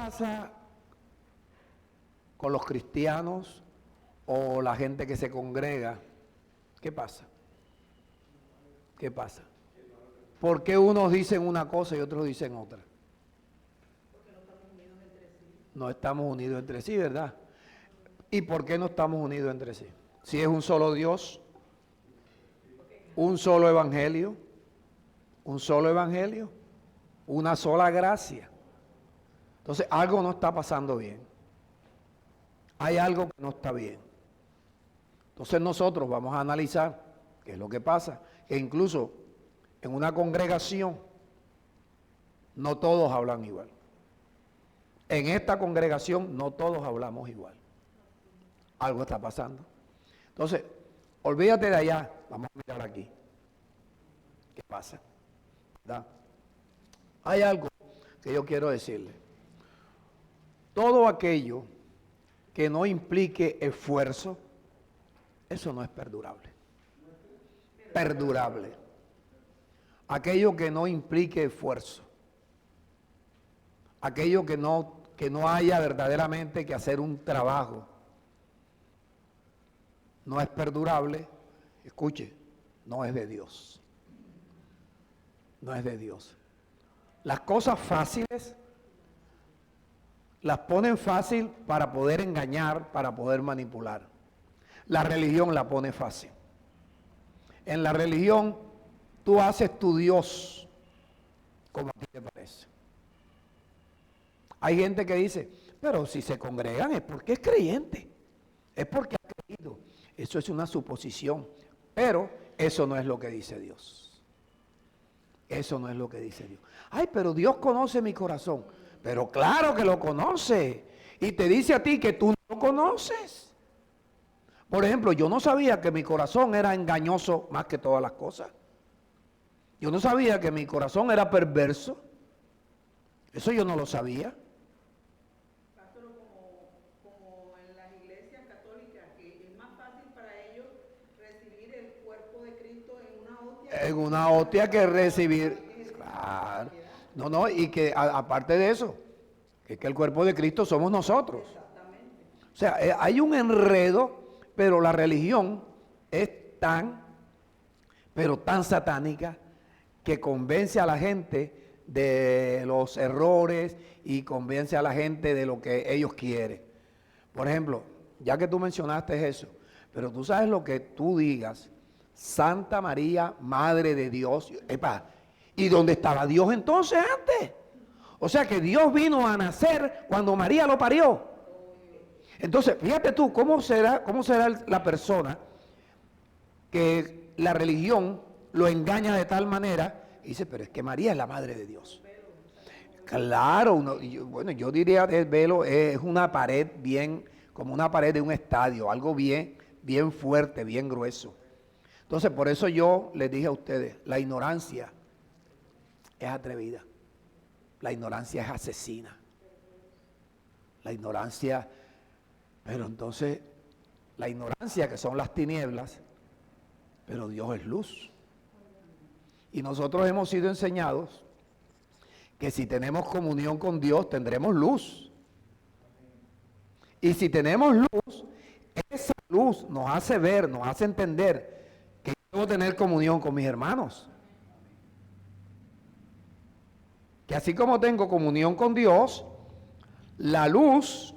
pasa con los cristianos o la gente que se congrega? ¿Qué pasa? ¿Qué pasa? ¿Por qué unos dicen una cosa y otros dicen otra? No estamos unidos entre sí, ¿verdad? ¿Y por qué no estamos unidos entre sí? Si es un solo Dios, un solo evangelio, una sola gracia. Entonces algo no está pasando bien. Hay algo que no está bien. Entonces nosotros vamos a analizar qué es lo que pasa, que incluso en una congregación no todos hablan igual. En esta congregación no todos hablamos igual. Algo está pasando. Entonces, olvídate de allá, vamos a mirar aquí. ¿Qué pasa? ¿Verdad? Hay algo que yo quiero decirle. Todo aquello que no implique esfuerzo, eso no es perdurable. Perdurable. Aquello que no implique esfuerzo. Aquello que no haya verdaderamente que hacer un trabajo. No es perdurable. Escuche, no es de Dios. No es de Dios. Las cosas fáciles las ponen fácil para poder engañar, para poder manipular. La religión la pone fácil. En la religión tú haces tu Dios como a ti te parece. Hay gente que dice, pero si se congregan es porque es creyente, es porque ha creído. Eso es una suposición, pero eso no es lo que dice Dios. Eso no es lo que dice Dios. Ay, pero Dios conoce mi corazón. Pero claro que lo conoce. Y te dice a ti que tú no lo conoces. Por ejemplo, yo no sabía que mi corazón era engañoso más que todas las cosas. Yo no sabía que mi corazón era perverso. Eso yo no lo sabía. Pastor, como en las iglesias católicas, que es más fácil para ellos recibir el cuerpo de Cristo en una hostia. En una hostia que recibir. Claro. No, y que aparte de eso, que es que el cuerpo de Cristo somos nosotros. O sea, hay un enredo, pero la religión es pero tan satánica, que convence a la gente de los errores y convence a la gente de lo que ellos quieren. Por ejemplo, ya que tú mencionaste eso, pero tú sabes lo que tú digas, Santa María, Madre de Dios, epa, ¿y dónde estaba Dios entonces antes? O sea que Dios vino a nacer cuando María lo parió. Entonces, fíjate tú, ¿cómo será la persona que la religión lo engaña de tal manera? Y dice, pero es que María es la Madre de Dios. Claro, yo diría que el velo es una pared bien, como una pared de un estadio, algo bien fuerte, bien grueso. Entonces, por eso yo les dije a ustedes, la ignorancia es atrevida. La ignorancia es asesina. La ignorancia, pero entonces, la ignorancia que son las tinieblas, pero Dios es luz. Y nosotros hemos sido enseñados que si tenemos comunión con Dios, tendremos luz. Y si tenemos luz, esa luz nos hace ver, nos hace entender que debo tener comunión con mis hermanos. Que así como tengo comunión con Dios, la luz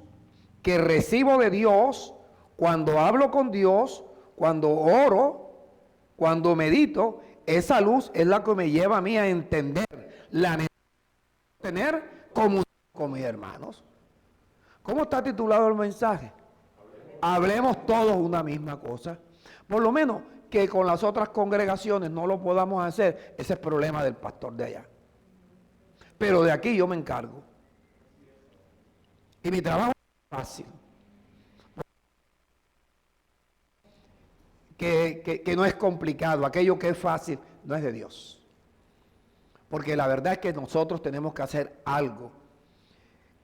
que recibo de Dios, cuando hablo con Dios, cuando oro, cuando medito, esa luz es la que me lleva a mí a entender la necesidad de tener comunión con mis hermanos. ¿Cómo está titulado el mensaje? Hablemos todos una misma cosa. Por lo menos que con las otras congregaciones no lo podamos hacer, ese es el problema del pastor de allá. Pero de aquí yo me encargo. Y mi trabajo es fácil. Que no es complicado. Aquello que es fácil no es de Dios. Porque la verdad es que nosotros tenemos que hacer algo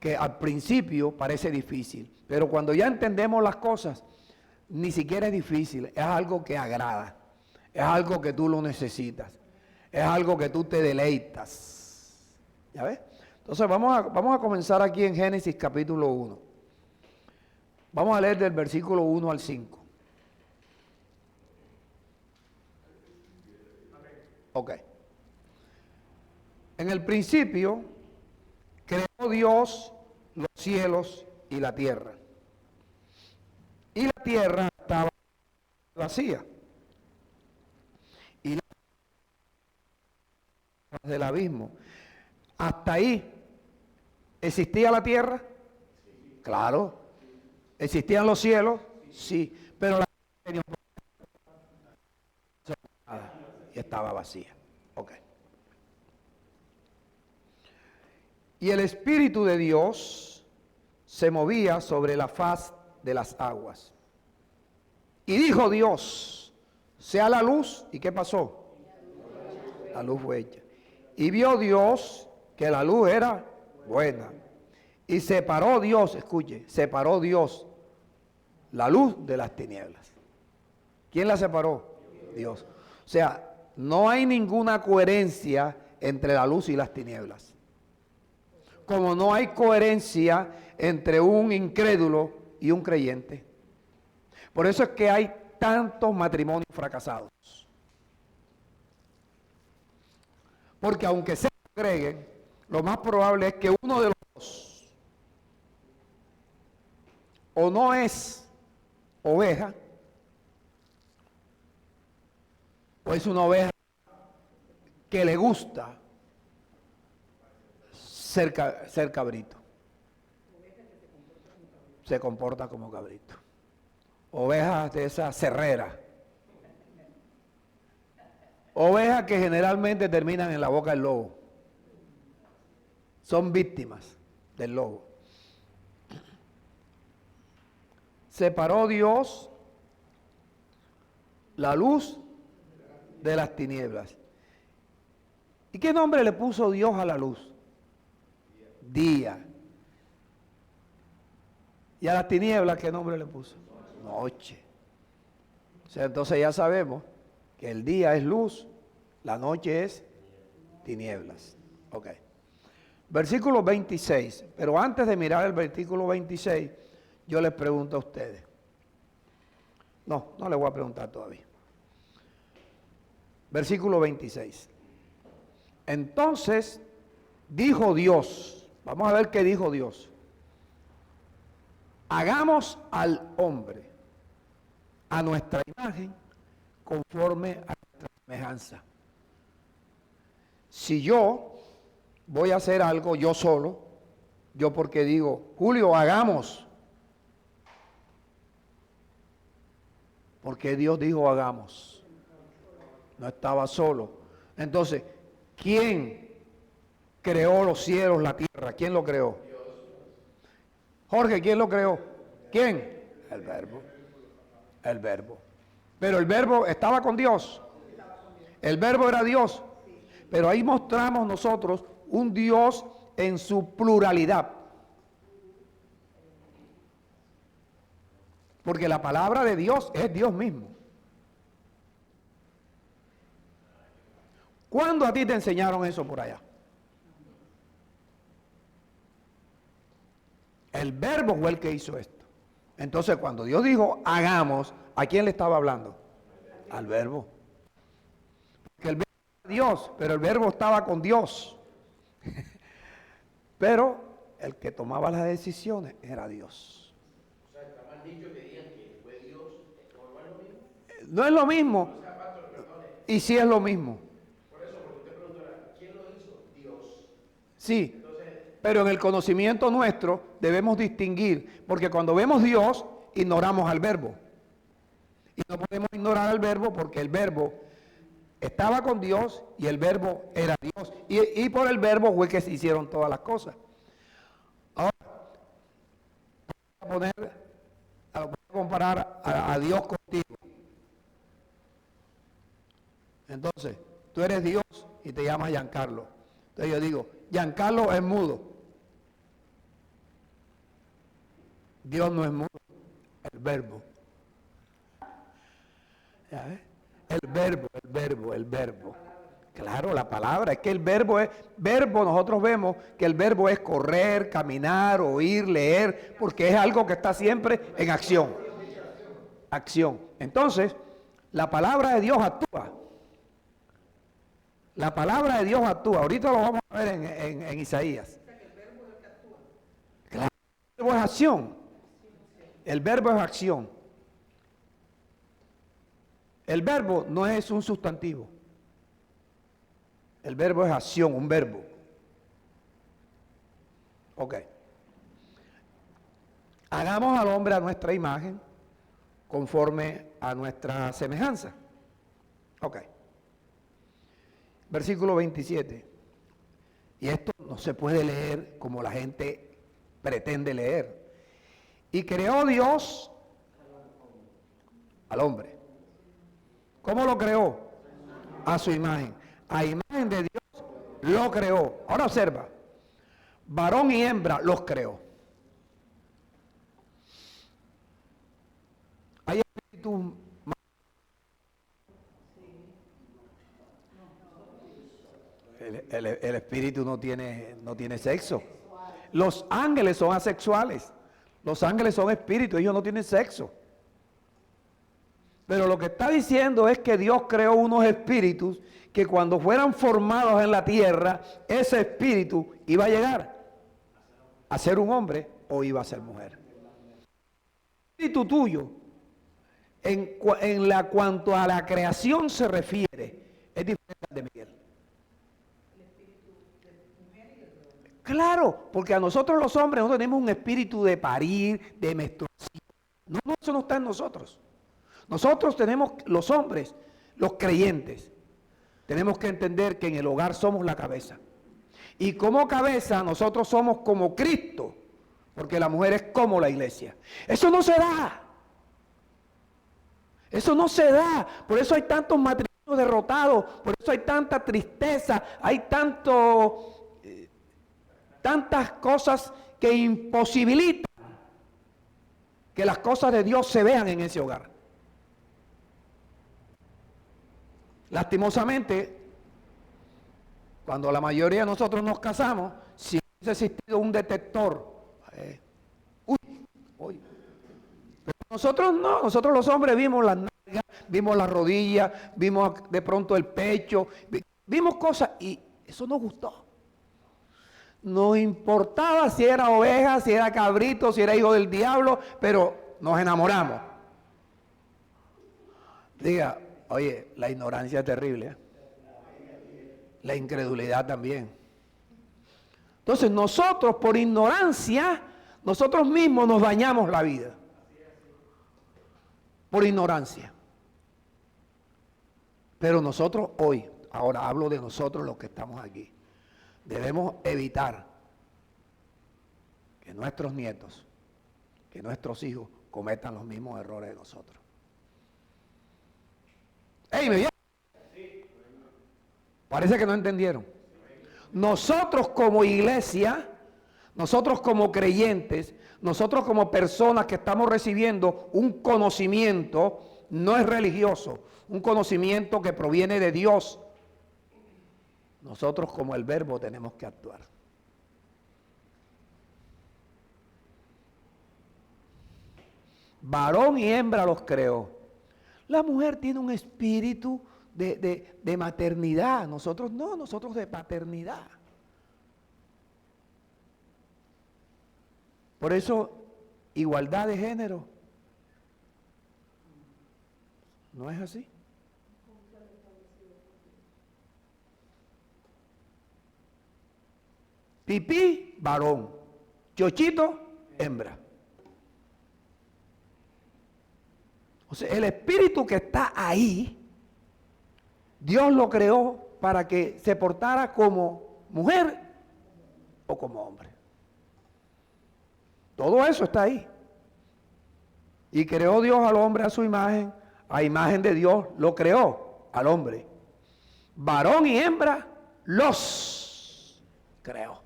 que al principio parece difícil. Pero cuando ya entendemos las cosas, ni siquiera es difícil. Es algo que agrada. Es algo que tú lo necesitas. Es algo que tú te deleitas. ¿Ya ves? Entonces vamos a comenzar aquí en Génesis capítulo 1. Vamos a leer del versículo 1 al 5. Ok. En el principio creó Dios los cielos y la tierra. Y la tierra estaba vacía. Y del abismo. Hasta ahí, ¿existía la tierra? Claro. ¿Existían los cielos? Sí. Pero la tierra y estaba vacía. Ok. Y el Espíritu de Dios se movía sobre la faz de las aguas. Y dijo Dios, sea la luz. ¿Y qué pasó? La luz fue hecha. Y vio Dios que la luz era buena. Y separó Dios, escuche, separó Dios la luz de las tinieblas. ¿Quién la separó? Dios. O sea, no hay ninguna coherencia entre la luz y las tinieblas. Como no hay coherencia entre un incrédulo y un creyente. Por eso es que hay tantos matrimonios fracasados. Porque aunque se congreguen, lo más probable es que uno de los dos o no es oveja, o es una oveja que le gusta ser cabrito. Se comporta como cabrito. Ovejas de esa cerrera. Ovejas que generalmente terminan en la boca del lobo. Son víctimas del lobo. Separó Dios la luz de las tinieblas. ¿Y qué nombre le puso Dios a la luz? Día. ¿Y a las tinieblas qué nombre le puso? Noche. O sea, entonces ya sabemos que el día es luz, la noche es tinieblas. Ok. Versículo 26. Pero antes de mirar el versículo 26, yo les pregunto a ustedes. No les voy a preguntar todavía. Versículo 26. Entonces dijo Dios, vamos a ver qué dijo Dios. Hagamos al hombre a nuestra imagen conforme a nuestra semejanza. Si yo voy a hacer algo yo solo, yo porque digo, Julio, hagamos. Porque Dios dijo hagamos. No estaba solo. Entonces, ¿quién creó los cielos, la tierra? ¿Quién lo creó? Jorge, ¿quién lo creó? ¿Quién? El verbo. El verbo. Pero el verbo estaba con Dios. El verbo era Dios. Pero ahí mostramos nosotros un Dios en su pluralidad. Porque la palabra de Dios es Dios mismo. ¿Cuándo a ti te enseñaron eso por allá? El verbo fue el que hizo esto. Entonces cuando Dios dijo hagamos, ¿a quién le estaba hablando? Al verbo. Porque el verbo era Dios, pero el verbo estaba con Dios. Pero el que tomaba las decisiones era Dios. O sea, está mal dicho que digan que fue Dios, ¿no es lo mismo? No es lo mismo. Y sí es lo mismo. Por eso, porque usted preguntará, ¿quién lo hizo? Dios. Sí. Entonces, Pero en el conocimiento nuestro debemos distinguir, porque cuando vemos Dios, ignoramos al verbo. Y no podemos ignorar al verbo porque el verbo estaba con Dios y el verbo era Dios. Y por el verbo fue que se hicieron todas las cosas. Ahora, voy a comparar a Dios contigo. Entonces, tú eres Dios y te llamas Giancarlo. Entonces yo digo, Giancarlo es mudo. Dios no es mudo, el verbo. ¿Ya ves? El verbo. Claro, la palabra, es que el verbo, nosotros vemos que el verbo es correr, caminar, oír, leer, porque es algo que está siempre en acción. Acción. Entonces, la palabra de Dios actúa. La palabra de Dios actúa. Ahorita lo vamos a ver en Isaías. Claro, el verbo es acción. El verbo es acción. El verbo no es un sustantivo. El verbo es acción, un verbo. Ok. Hagamos al hombre a nuestra imagen, conforme a nuestra semejanza. Ok. Versículo 27. Y esto no se puede leer como la gente pretende leer. Y creó Dios al hombre. ¿Cómo lo creó? A su imagen. A imagen de Dios lo creó. Ahora observa. Varón y hembra los creó. Hay espíritus. El espíritu no tiene sexo. Los ángeles son asexuales. Los ángeles son espíritus, ellos no tienen sexo. Pero lo que está diciendo es que Dios creó unos espíritus que cuando fueran formados en la tierra, ese espíritu iba a llegar a ser un hombre o iba a ser mujer. El espíritu tuyo, cuanto a la creación se refiere, es diferente al de Miguel. Claro, porque a nosotros los hombres no tenemos un espíritu de parir, de menstruación. No, eso no está en nosotros. Nosotros tenemos, los hombres, los creyentes, tenemos que entender que en el hogar somos la cabeza. Y como cabeza nosotros somos como Cristo, porque la mujer es como la iglesia. Eso no se da. Eso no se da. Por eso hay tantos matrimonios derrotados, por eso hay tanta tristeza, hay tantas cosas que imposibilitan que las cosas de Dios se vean en ese hogar. Lastimosamente, cuando la mayoría de nosotros nos casamos, si hubiese existido un detector, pero nosotros no, nosotros los hombres vimos las nalgas, vimos las rodillas, vimos de pronto el pecho, vimos cosas y eso nos gustó. Nos importaba si era oveja, si era cabrito, si era hijo del diablo, pero nos enamoramos. Diga, oye, la ignorancia es terrible, ¿eh? La incredulidad también. Entonces nosotros por ignorancia, nosotros mismos nos dañamos la vida. Por ignorancia. Pero nosotros hoy, ahora hablo de nosotros los que estamos aquí, debemos evitar que nuestros nietos, que nuestros hijos cometan los mismos errores de nosotros. ¡Ey, me viene! Parece que no entendieron. Nosotros como iglesia, nosotros como creyentes, nosotros como personas que estamos recibiendo un conocimiento, no es religioso, un conocimiento que proviene de Dios. Nosotros como el verbo tenemos que actuar. Varón y hembra los creó. La mujer tiene un espíritu de maternidad, nosotros no, nosotros de paternidad. Por eso, igualdad de género no es así. Pipí, varón. Chochito, hembra. O sea, el espíritu que está ahí, Dios lo creó para que se portara como mujer o como hombre. Todo eso está ahí. Y creó Dios al hombre a su imagen, a imagen de Dios lo creó al hombre. Varón y hembra los creó.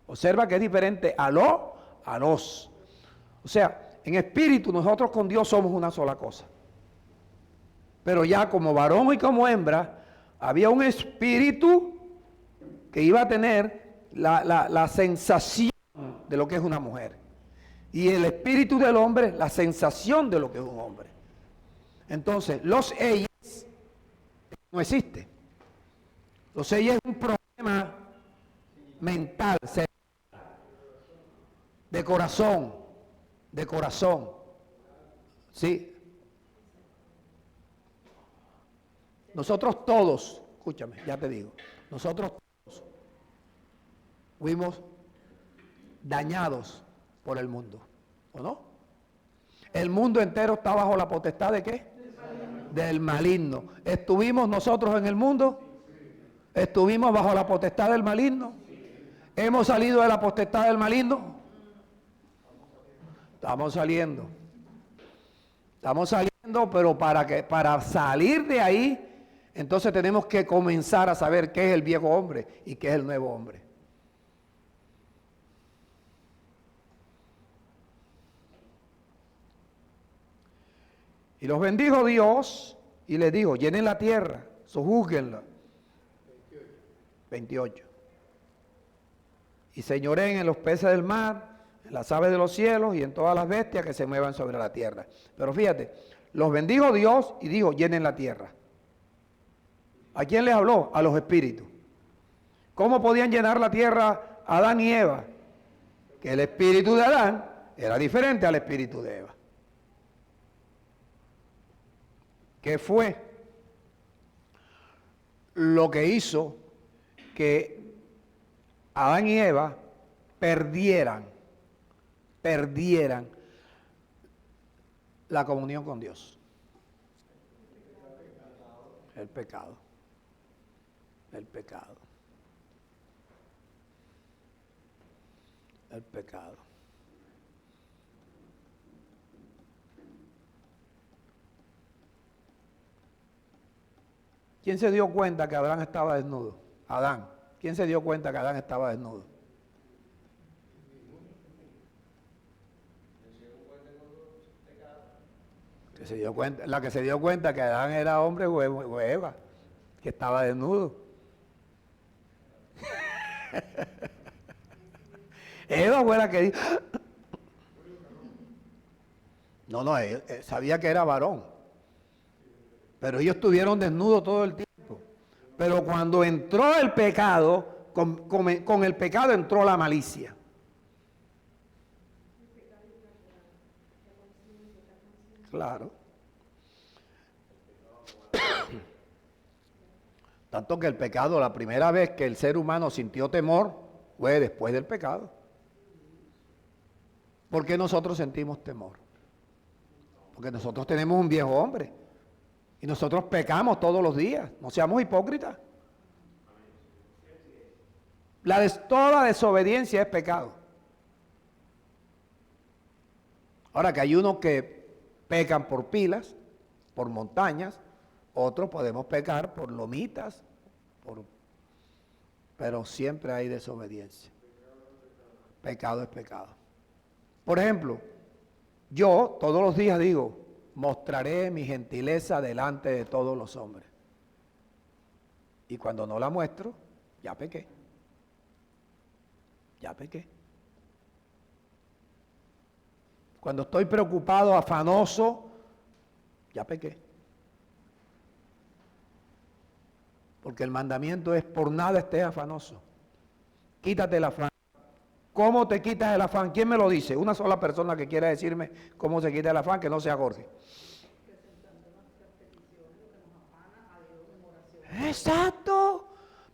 Observa que es diferente a los. O sea, en espíritu nosotros con Dios somos una sola cosa. Pero ya como varón y como hembra, Había un espíritu que iba a tener la sensación de lo que es una mujer. Y el espíritu del hombre, la sensación de lo que es un hombre. Entonces, los ellos no existe. Los ellos es un problema mental, de corazón, ¿sí? Nosotros todos, escúchame, ya te digo, nosotros todos fuimos dañados por el mundo, ¿o no? El mundo entero está bajo la potestad ¿de qué? Del maligno. ¿Estuvimos nosotros en el mundo? ¿Estuvimos bajo la potestad del maligno? ¿Hemos salido de la potestad del maligno? Estamos saliendo, pero para salir de ahí, entonces tenemos que comenzar a saber qué es el viejo hombre y qué es el nuevo hombre. Y los bendijo Dios y les dijo, llenen la tierra, sojúzguenla. 28. Y señoreen en los peces del mar, en las aves de los cielos y en todas las bestias que se muevan sobre la tierra. Pero fíjate, los bendijo Dios y dijo, llenen la tierra. ¿A quién les habló? A los espíritus. ¿Cómo podían llenar la tierra Adán y Eva? Que el espíritu de Adán era diferente al espíritu de Eva. ¿Qué fue lo que hizo que Adán y Eva perdieran la comunión con Dios? El pecado. El pecado. El pecado. ¿Quién se dio cuenta que Adán estaba desnudo? Adán. ¿Quién se dio cuenta que Adán estaba desnudo? Que se dio cuenta, la que se dio cuenta que Adán era hombre fue Eva, que estaba desnudo. Eva fue la que dijo. No, él sabía que era varón. Pero ellos estuvieron desnudos todo el tiempo. Pero cuando entró el pecado, con el pecado entró la malicia. Claro. Tanto que el pecado, la primera vez que el ser humano sintió temor, fue después del pecado. ¿Por qué nosotros sentimos temor? Porque nosotros tenemos un viejo hombre. Y nosotros pecamos todos los días. No seamos hipócritas. Toda desobediencia es pecado. Ahora que hay unos que pecan por pilas, por montañas, otros podemos pecar por lomitas, pero siempre hay desobediencia. Pecado es pecado. Por ejemplo, yo todos los días digo, mostraré mi gentileza delante de todos los hombres. Y cuando no la muestro, ya pequé. Ya pequé. Cuando estoy preocupado, afanoso, ya pequé. Porque el mandamiento es por nada estés afanoso. Quítate el afán. ¿Cómo te quitas el afán? ¿Quién me lo dice? Una sola persona que quiera decirme cómo se quita el afán, que no sea Jorge. Exacto.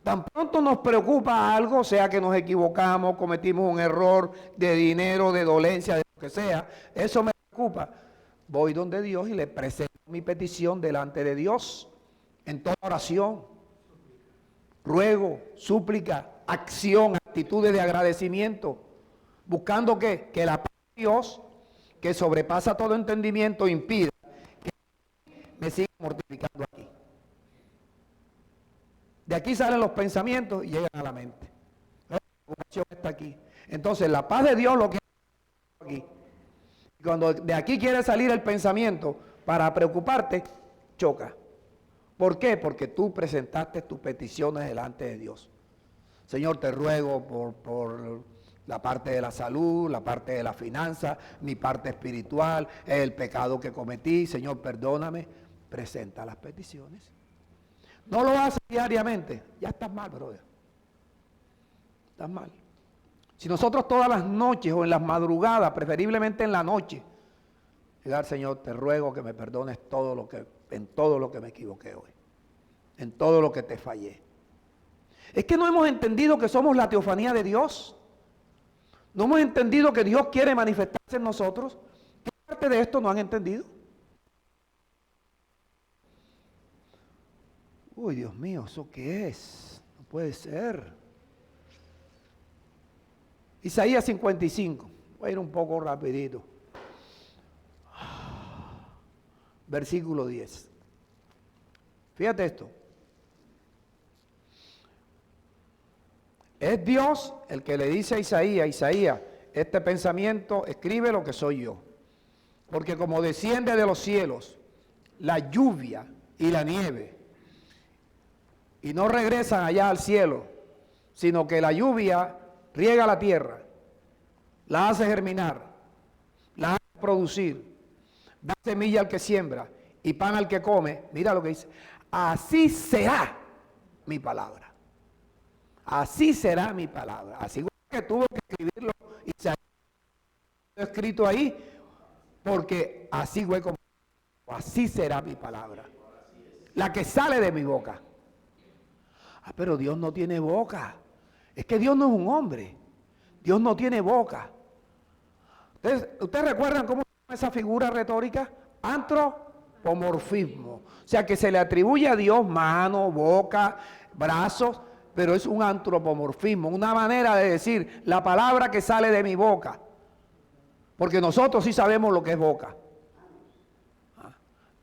Tan pronto nos preocupa algo, sea que nos equivocamos, cometimos un error de dinero, de dolencia, de lo que sea, eso me preocupa. Voy donde Dios y le presento mi petición delante de Dios en toda oración. Ruego, súplica, acción, actitudes de agradecimiento, buscando ¿qué? Que la paz de Dios, que sobrepasa todo entendimiento, impida que me siga mortificando aquí. De aquí salen los pensamientos y llegan a la mente. La preocupación está aquí. Entonces la paz de Dios lo que aquí. Cuando de aquí quiere salir el pensamiento para preocuparte, choca. ¿Por qué? Porque tú presentaste tus peticiones delante de Dios. Señor, te ruego por la parte de la salud, la parte de la finanza, mi parte espiritual, el pecado que cometí. Señor, perdóname. Presenta las peticiones. No lo haces diariamente. Ya estás mal, brother. Estás mal. Si nosotros todas las noches o en las madrugadas, preferiblemente en la noche, llegar, Señor, te ruego que me perdones en todo lo que me equivoqué hoy, en todo lo que te fallé. Es que no hemos entendido que somos la teofanía de Dios. No hemos entendido que Dios quiere manifestarse en nosotros. ¿Qué parte de esto no han entendido? Uy, Dios mío, ¿eso qué es? No puede ser. Isaías 55. Voy a ir un poco rapidito. Versículo 10. Fíjate esto. Es Dios el que le dice a Isaías, este pensamiento, escribe lo que soy yo. Porque como desciende de los cielos la lluvia y la nieve, y no regresan allá al cielo, sino que la lluvia riega la tierra, la hace germinar, la hace producir, da semilla al que siembra y pan al que come. Mira lo que dice, así será mi palabra. Así será mi palabra. Así que tuvo que escribirlo y se ha escrito ahí, porque así fue como, así será mi palabra. La que sale de mi boca. Ah, pero Dios no tiene boca. Es que Dios no es un hombre. Dios no tiene boca. ¿Ustedes recuerdan cómo se llama esa figura retórica? Antropomorfismo. O sea, que se le atribuye a Dios mano, boca, brazos, pero es un antropomorfismo, una manera de decir la palabra que sale de mi boca. Porque nosotros sí sabemos lo que es boca.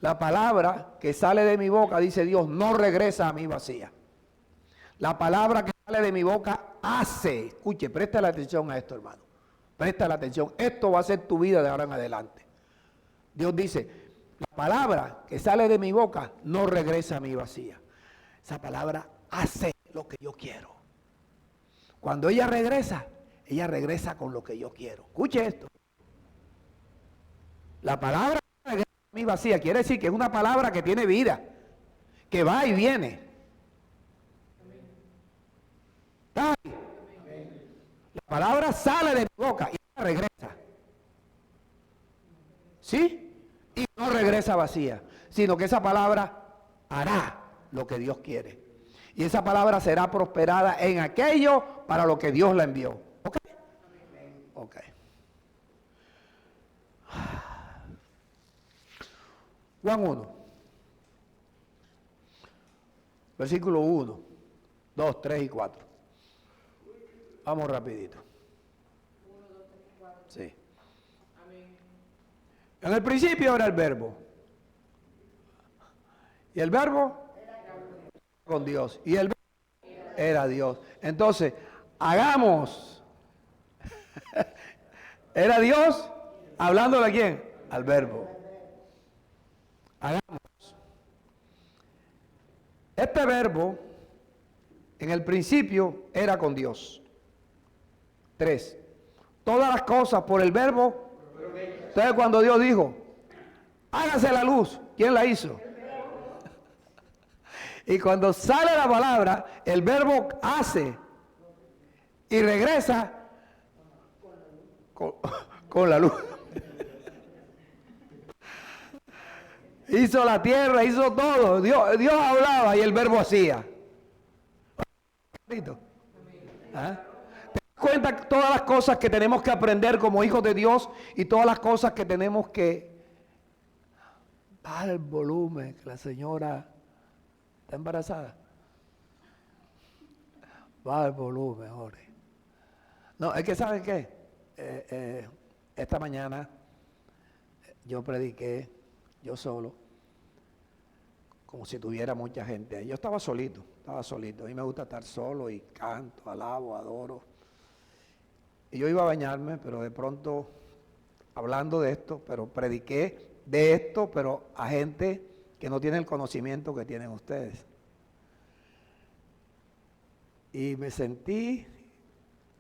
La palabra que sale de mi boca, dice Dios, no regresa a mí vacía. La palabra que sale de mi boca hace. Escuche, presta la atención a esto, hermano. Presta la atención. Esto va a ser tu vida de ahora en adelante. Dios dice, la palabra que sale de mi boca no regresa a mí vacía. Esa palabra hace lo que yo quiero. Cuando ella regresa con lo que yo quiero. Escuche esto. La palabra que regresa a mí vacía quiere decir que es una palabra que tiene vida, que va y viene. ¿Está ahí? La palabra sale de mi boca y regresa. ¿Sí? Y no regresa vacía, sino que esa palabra hará lo que Dios quiere. Y esa palabra será prosperada en aquello para lo que Dios la envió. ¿Ok? Ok. Juan 1. Versículo 1, 2, 3 y 4. Vamos rapidito. Sí. En el principio era el verbo. Y el verbo con Dios. Y el verbo era Dios. Entonces, hagamos. ¿Era Dios? ¿Hablándole a quién? Al verbo. Hagamos. Este verbo, en el principio, era con Dios. 3. Todas las cosas por el verbo. Entonces cuando Dios dijo, hágase la luz, ¿quién la hizo? Y cuando sale la palabra, el verbo hace y regresa con la luz. Hizo la tierra, hizo todo. Dios hablaba y el verbo hacía. ¿Ah? ¿Te das cuenta todas las cosas que tenemos que aprender como hijos de Dios y todas las cosas que tenemos que dar el volumen? Que la señora está embarazada. Va el volumen, Jorge. No, es que ¿saben qué? Esta mañana yo prediqué, yo solo, como si tuviera mucha gente. Yo estaba solito. A mí me gusta estar solo y canto, alabo, adoro. Y yo iba a bañarme, pero de pronto, hablando de esto, pero prediqué de esto, pero a gente que no tienen el conocimiento que tienen ustedes. Y me sentí,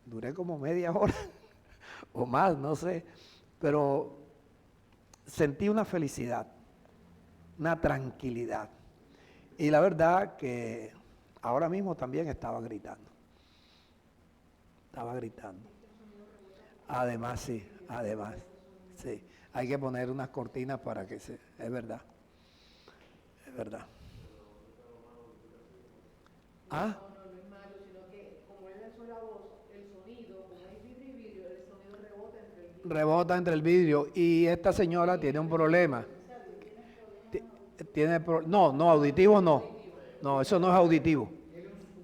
duré como media hora o más, no sé, pero sentí una felicidad, una tranquilidad. Y la verdad que ahora mismo también estaba gritando. Estaba gritando. Además, sí, además, sí. Hay que poner unas cortinas para que se... Es verdad, es verdad. ¿Ah? No, no es malo, sino que como es la sola voz, el sonido, como es vidrio y vidrio, el sonido rebota entre el vidrio. Rebota entre el vidrio y esta señora tiene un problema. No, no, auditivo no. No, eso no es auditivo.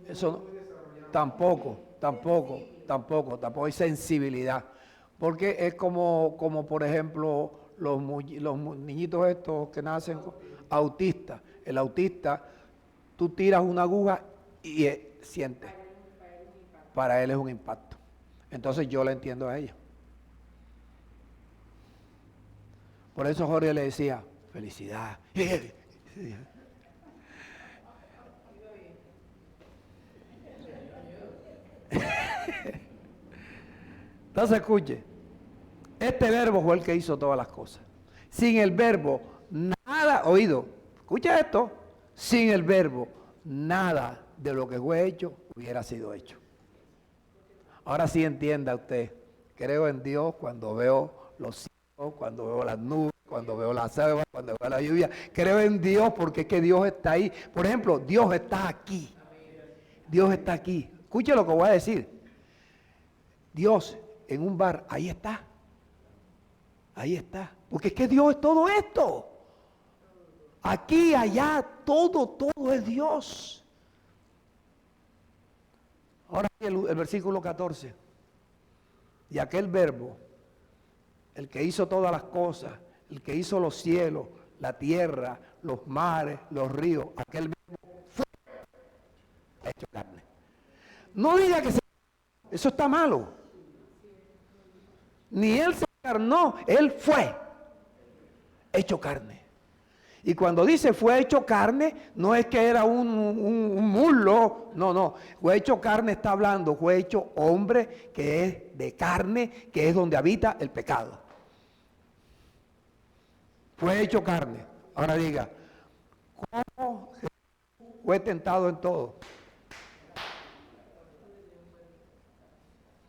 Eso tampoco hay sensibilidad. Porque es como por ejemplo, los niñitos estos que nacen autistas. El autista, tú tiras una aguja y siente. Para él es un impacto. Entonces yo la entiendo a ella. Por eso Jorge le decía, felicidad. Entonces escuche, este verbo fue el que hizo todas las cosas. Sin el verbo, nada, oído, escucha esto, sin el verbo, nada de lo que fue hecho hubiera sido hecho. Ahora sí entienda usted, creo en Dios cuando veo los cielos, cuando veo las nubes, cuando veo la selva, cuando veo la lluvia. Creo en Dios porque es que Dios está ahí. Por ejemplo, Dios está aquí. Dios está aquí. Escuche lo que voy a decir. Dios en un bar, ahí está. Ahí está. Porque es que Dios es todo esto. Aquí, allá, todo es Dios. Ahora el versículo 14. Y aquel verbo, el que hizo todas las cosas, el que hizo los cielos, la tierra, los mares, los ríos, aquel verbo fue hecho carne. No diga que eso está malo. Ni él se encarnó, él fue hecho carne. Y cuando dice fue hecho carne, no es que era un muslo, no, fue hecho carne está hablando, fue hecho hombre que es de carne, que es donde habita el pecado. Fue hecho carne. Ahora diga, ¿cómo fue tentado en todo?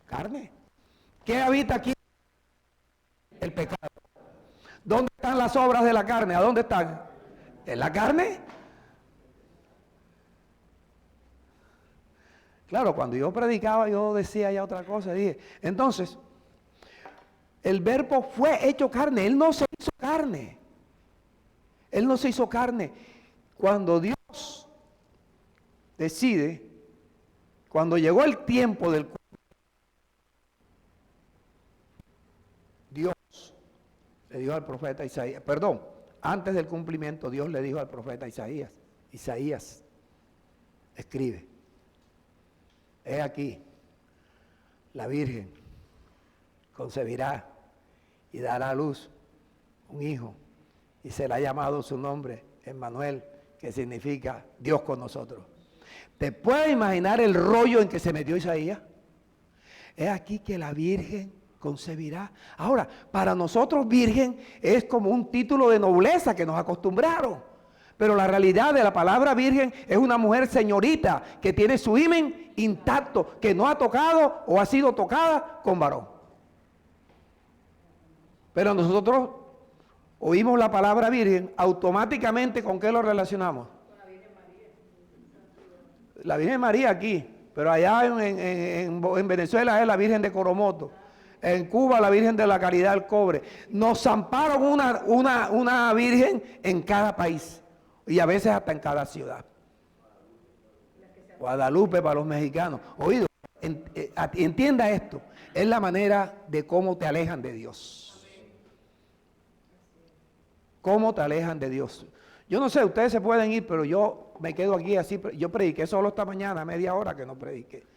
Carne. ¿Qué habita aquí? El pecado. ¿Dónde están las obras de la carne? ¿A dónde están? ¿En la carne? Claro, cuando yo predicaba yo decía ya otra cosa. Dije, entonces, el verbo fue hecho carne. Él no se hizo carne. Él no se hizo carne. Cuando Dios decide, cuando llegó el tiempo del Dios le dijo al profeta Isaías, perdón, antes del cumplimiento Dios le dijo al profeta Isaías, escribe, he aquí, la Virgen concebirá y dará a luz un hijo y será llamado su nombre Emmanuel, que significa Dios con nosotros. ¿Te puedes imaginar el rollo en que se metió Isaías? He aquí que la Virgen concebirá. Ahora, para nosotros virgen es como un título de nobleza que nos acostumbraron. Pero la realidad de la palabra virgen es una mujer señorita que tiene su himen intacto, que no ha tocado o ha sido tocada con varón. Pero nosotros oímos la palabra virgen, automáticamente ¿con qué lo relacionamos? Con la Virgen María. La Virgen María aquí, pero allá en Venezuela es la Virgen de Coromoto. En Cuba la Virgen de la Caridad del Cobre. Nos zamparon una Virgen en cada país y a veces hasta en cada ciudad. Guadalupe para los mexicanos. Oído, entienda esto, es la manera de cómo te alejan de Dios. Cómo te alejan de Dios. Yo no sé, ustedes se pueden ir, pero yo me quedo aquí así. Yo prediqué solo esta mañana, media hora que no prediqué.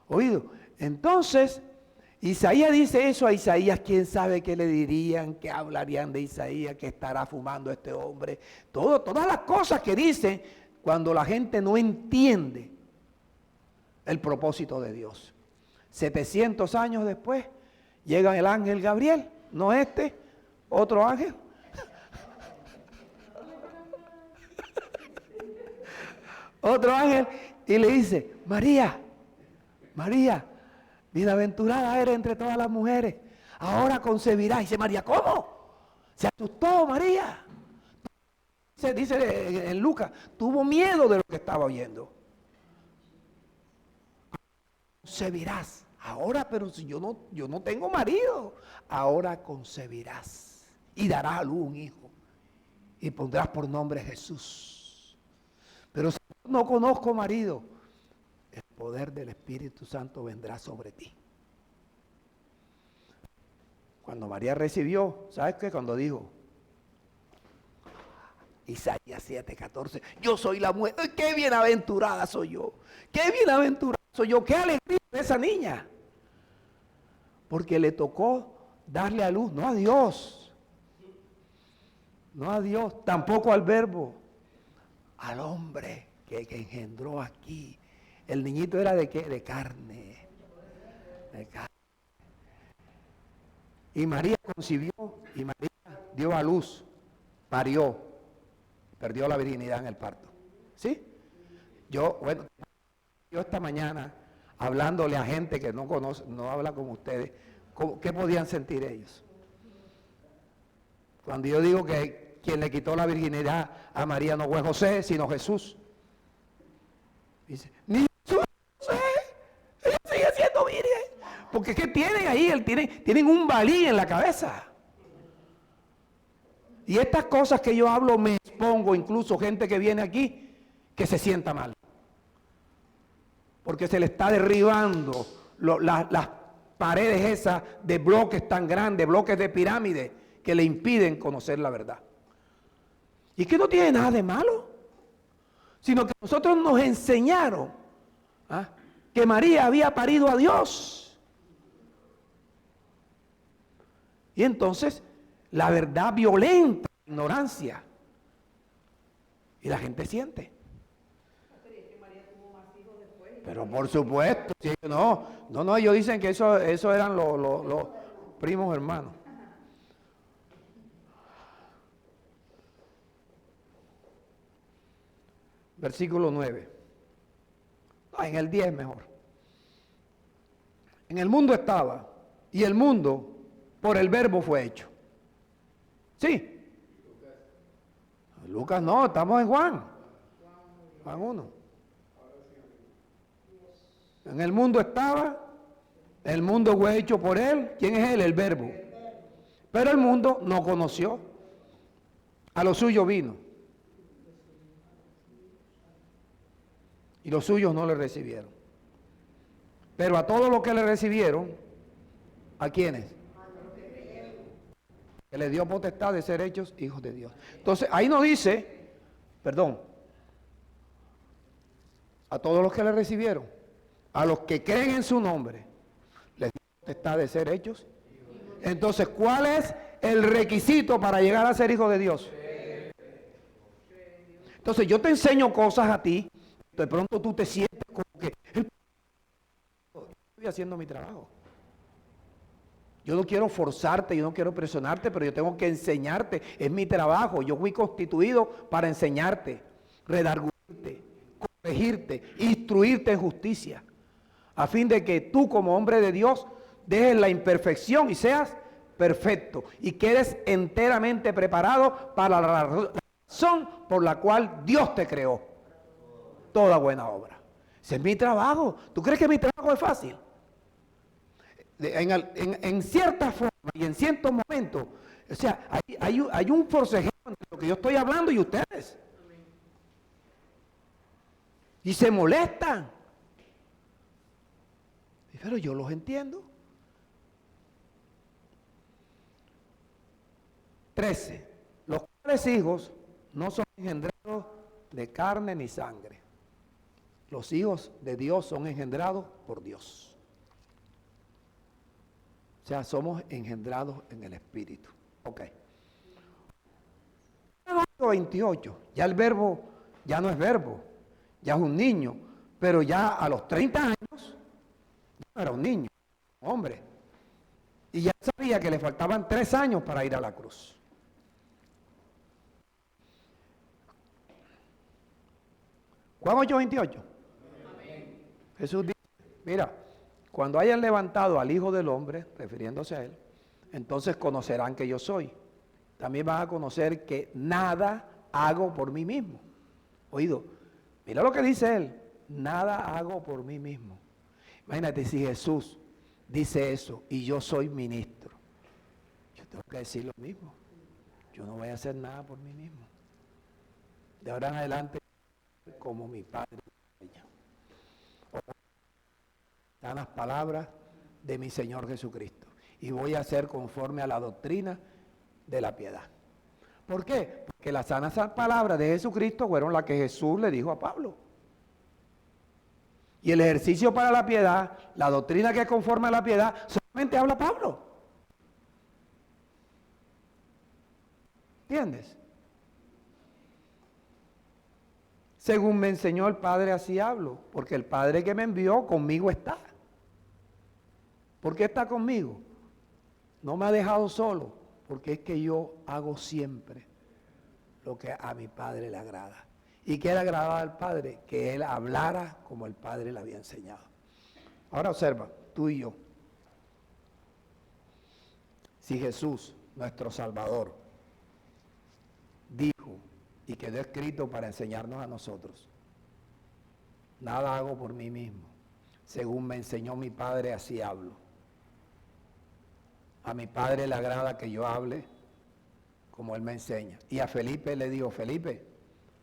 Oído. Entonces, Isaías dice eso a Isaías. ¿Quién sabe qué le dirían? ¿Qué hablarían de Isaías? ¿Qué estará fumando este hombre? Todas las cosas que dicen cuando la gente no entiende el propósito de Dios. 700 años después, llega el ángel Gabriel, no este, otro ángel. Otro ángel, y le dice: María, María, bienaventurada eres entre todas las mujeres, ahora concebirás. Y dice María: ¿cómo? Se asustó María. Dice en Lucas, tuvo miedo de lo que estaba oyendo. Concebirás. Ahora, pero si yo no tengo marido, ahora concebirás y darás a luz un hijo y pondrás por nombre Jesús. Pero si no conozco marido, el poder del Espíritu Santo vendrá sobre ti. Cuando María recibió, ¿sabes qué? Cuando dijo Isaías 7:14, yo soy la mujer, qué bienaventurada soy yo, qué bienaventurada soy yo, qué alegría de esa niña. Porque le tocó darle a luz, no a Dios, no a Dios, tampoco al Verbo, al hombre que engendró aquí. El niñito era de qué? De carne. De carne. Y María concibió y María dio a luz, parió, perdió la virginidad en el parto. ¿Sí? Yo esta mañana, hablándole a gente que no conoce, no habla como ustedes, ¿qué podían sentir ellos? Cuando yo digo que quien le quitó la virginidad a María no fue José, sino Jesús. Dice, ni Jesús, José, ella sigue siendo virgen. Porque ¿qué tienen ahí? Tienen un balí en la cabeza. Y estas cosas que yo hablo me expongo, incluso gente que viene aquí, que se sienta mal. Porque se le está derribando las paredes esas de bloques tan grandes, bloques de pirámide, que le impiden conocer la verdad. Y es que no tiene nada de malo, sino que nosotros nos enseñaron que María había parido a Dios. Y entonces la verdad violenta la ignorancia. Y la gente siente. Pero por supuesto, sí, no, ellos dicen que eso eran los primos hermanos. Versículo 9. En el 10 mejor. En el mundo estaba, y el mundo por el Verbo fue hecho. ¿Sí? Lucas no, estamos en Juan. Juan 1. En el mundo estaba, el mundo fue hecho por él. ¿Quién es él? El Verbo. Pero el mundo no conoció. A lo suyo vino. Y los suyos no le recibieron. Pero a todos los que le recibieron, ¿a quiénes? Que les dio potestad de ser hechos hijos de Dios. Entonces, ahí no dice, a todos los que le recibieron, a los que creen en su nombre, les dio potestad de ser hechos. Entonces, ¿cuál es el requisito para llegar a ser hijo de Dios? Entonces, yo te enseño cosas a ti, de pronto tú te sientes como que estoy haciendo mi trabajo. Yo no quiero forzarte, yo no quiero presionarte, pero yo tengo que enseñarte. Es mi trabajo. Yo fui constituido para enseñarte, redarguirte, corregirte, instruirte en justicia, a fin de que tú como hombre de Dios dejes la imperfección y seas perfecto y quedes enteramente preparado para la razón por la cual Dios te creó. Toda buena obra. Ese es mi trabajo. ¿Tú crees que mi trabajo es fácil? En cierta forma y en ciertos momentos, o sea, hay un forcejeo entre lo que yo estoy hablando y ustedes. Y se molestan. Pero yo los entiendo. 13. Los cuales hijos no son engendrados de carne ni sangre. Los hijos de Dios son engendrados por Dios. O sea, somos engendrados en el Espíritu. Ok. 28, ya el verbo ya no es verbo, ya es un niño, pero ya a los 30 años ya no era un niño, un hombre. Y ya sabía que le faltaban 3 años para ir a la cruz. Juan 8:28. Jesús dice, mira, cuando hayan levantado al Hijo del Hombre, refiriéndose a Él, entonces conocerán que yo soy. También van a conocer que nada hago por mí mismo. Oído, mira lo que dice Él, nada hago por mí mismo. Imagínate si Jesús dice eso y yo soy ministro. Yo tengo que decir lo mismo. Yo no voy a hacer nada por mí mismo. De ahora en adelante, como mi Padre. Están las palabras de mi Señor Jesucristo. Y voy a hacer conforme a la doctrina de la piedad. ¿Por qué? Porque las sanas palabras de Jesucristo fueron las que Jesús le dijo a Pablo. Y el ejercicio para la piedad, la doctrina que es conforme a la piedad, solamente habla Pablo. ¿Entiendes? Según me enseñó el Padre, así hablo, porque el Padre que me envió conmigo está. ¿Por qué está conmigo? No me ha dejado solo, porque es que yo hago siempre lo que a mi Padre le agrada. ¿Y qué le agradaba al Padre? Que Él hablara como el Padre le había enseñado. Ahora observa, tú y yo. Si Jesús, nuestro Salvador, dijo y quedó escrito para enseñarnos a nosotros, nada hago por mí mismo, según me enseñó mi Padre, así hablo. A mi Padre le agrada que yo hable como Él me enseña. Y a Felipe le digo, Felipe,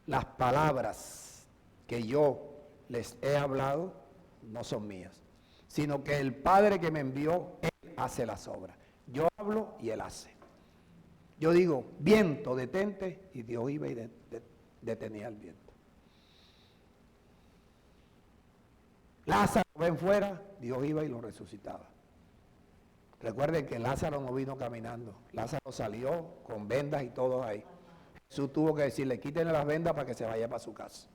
las palabras que yo les he hablado no son mías, sino que el Padre que me envió, Él hace las obras. Yo hablo y Él hace. Yo digo, viento, detente, y Dios iba y detenía el viento. Lázaro, ven fuera, Dios iba y lo resucitaba. Recuerden que Lázaro no vino caminando, Lázaro salió con vendas y todo ahí. Jesús tuvo que decirle, quítenle las vendas para que se vaya para su casa.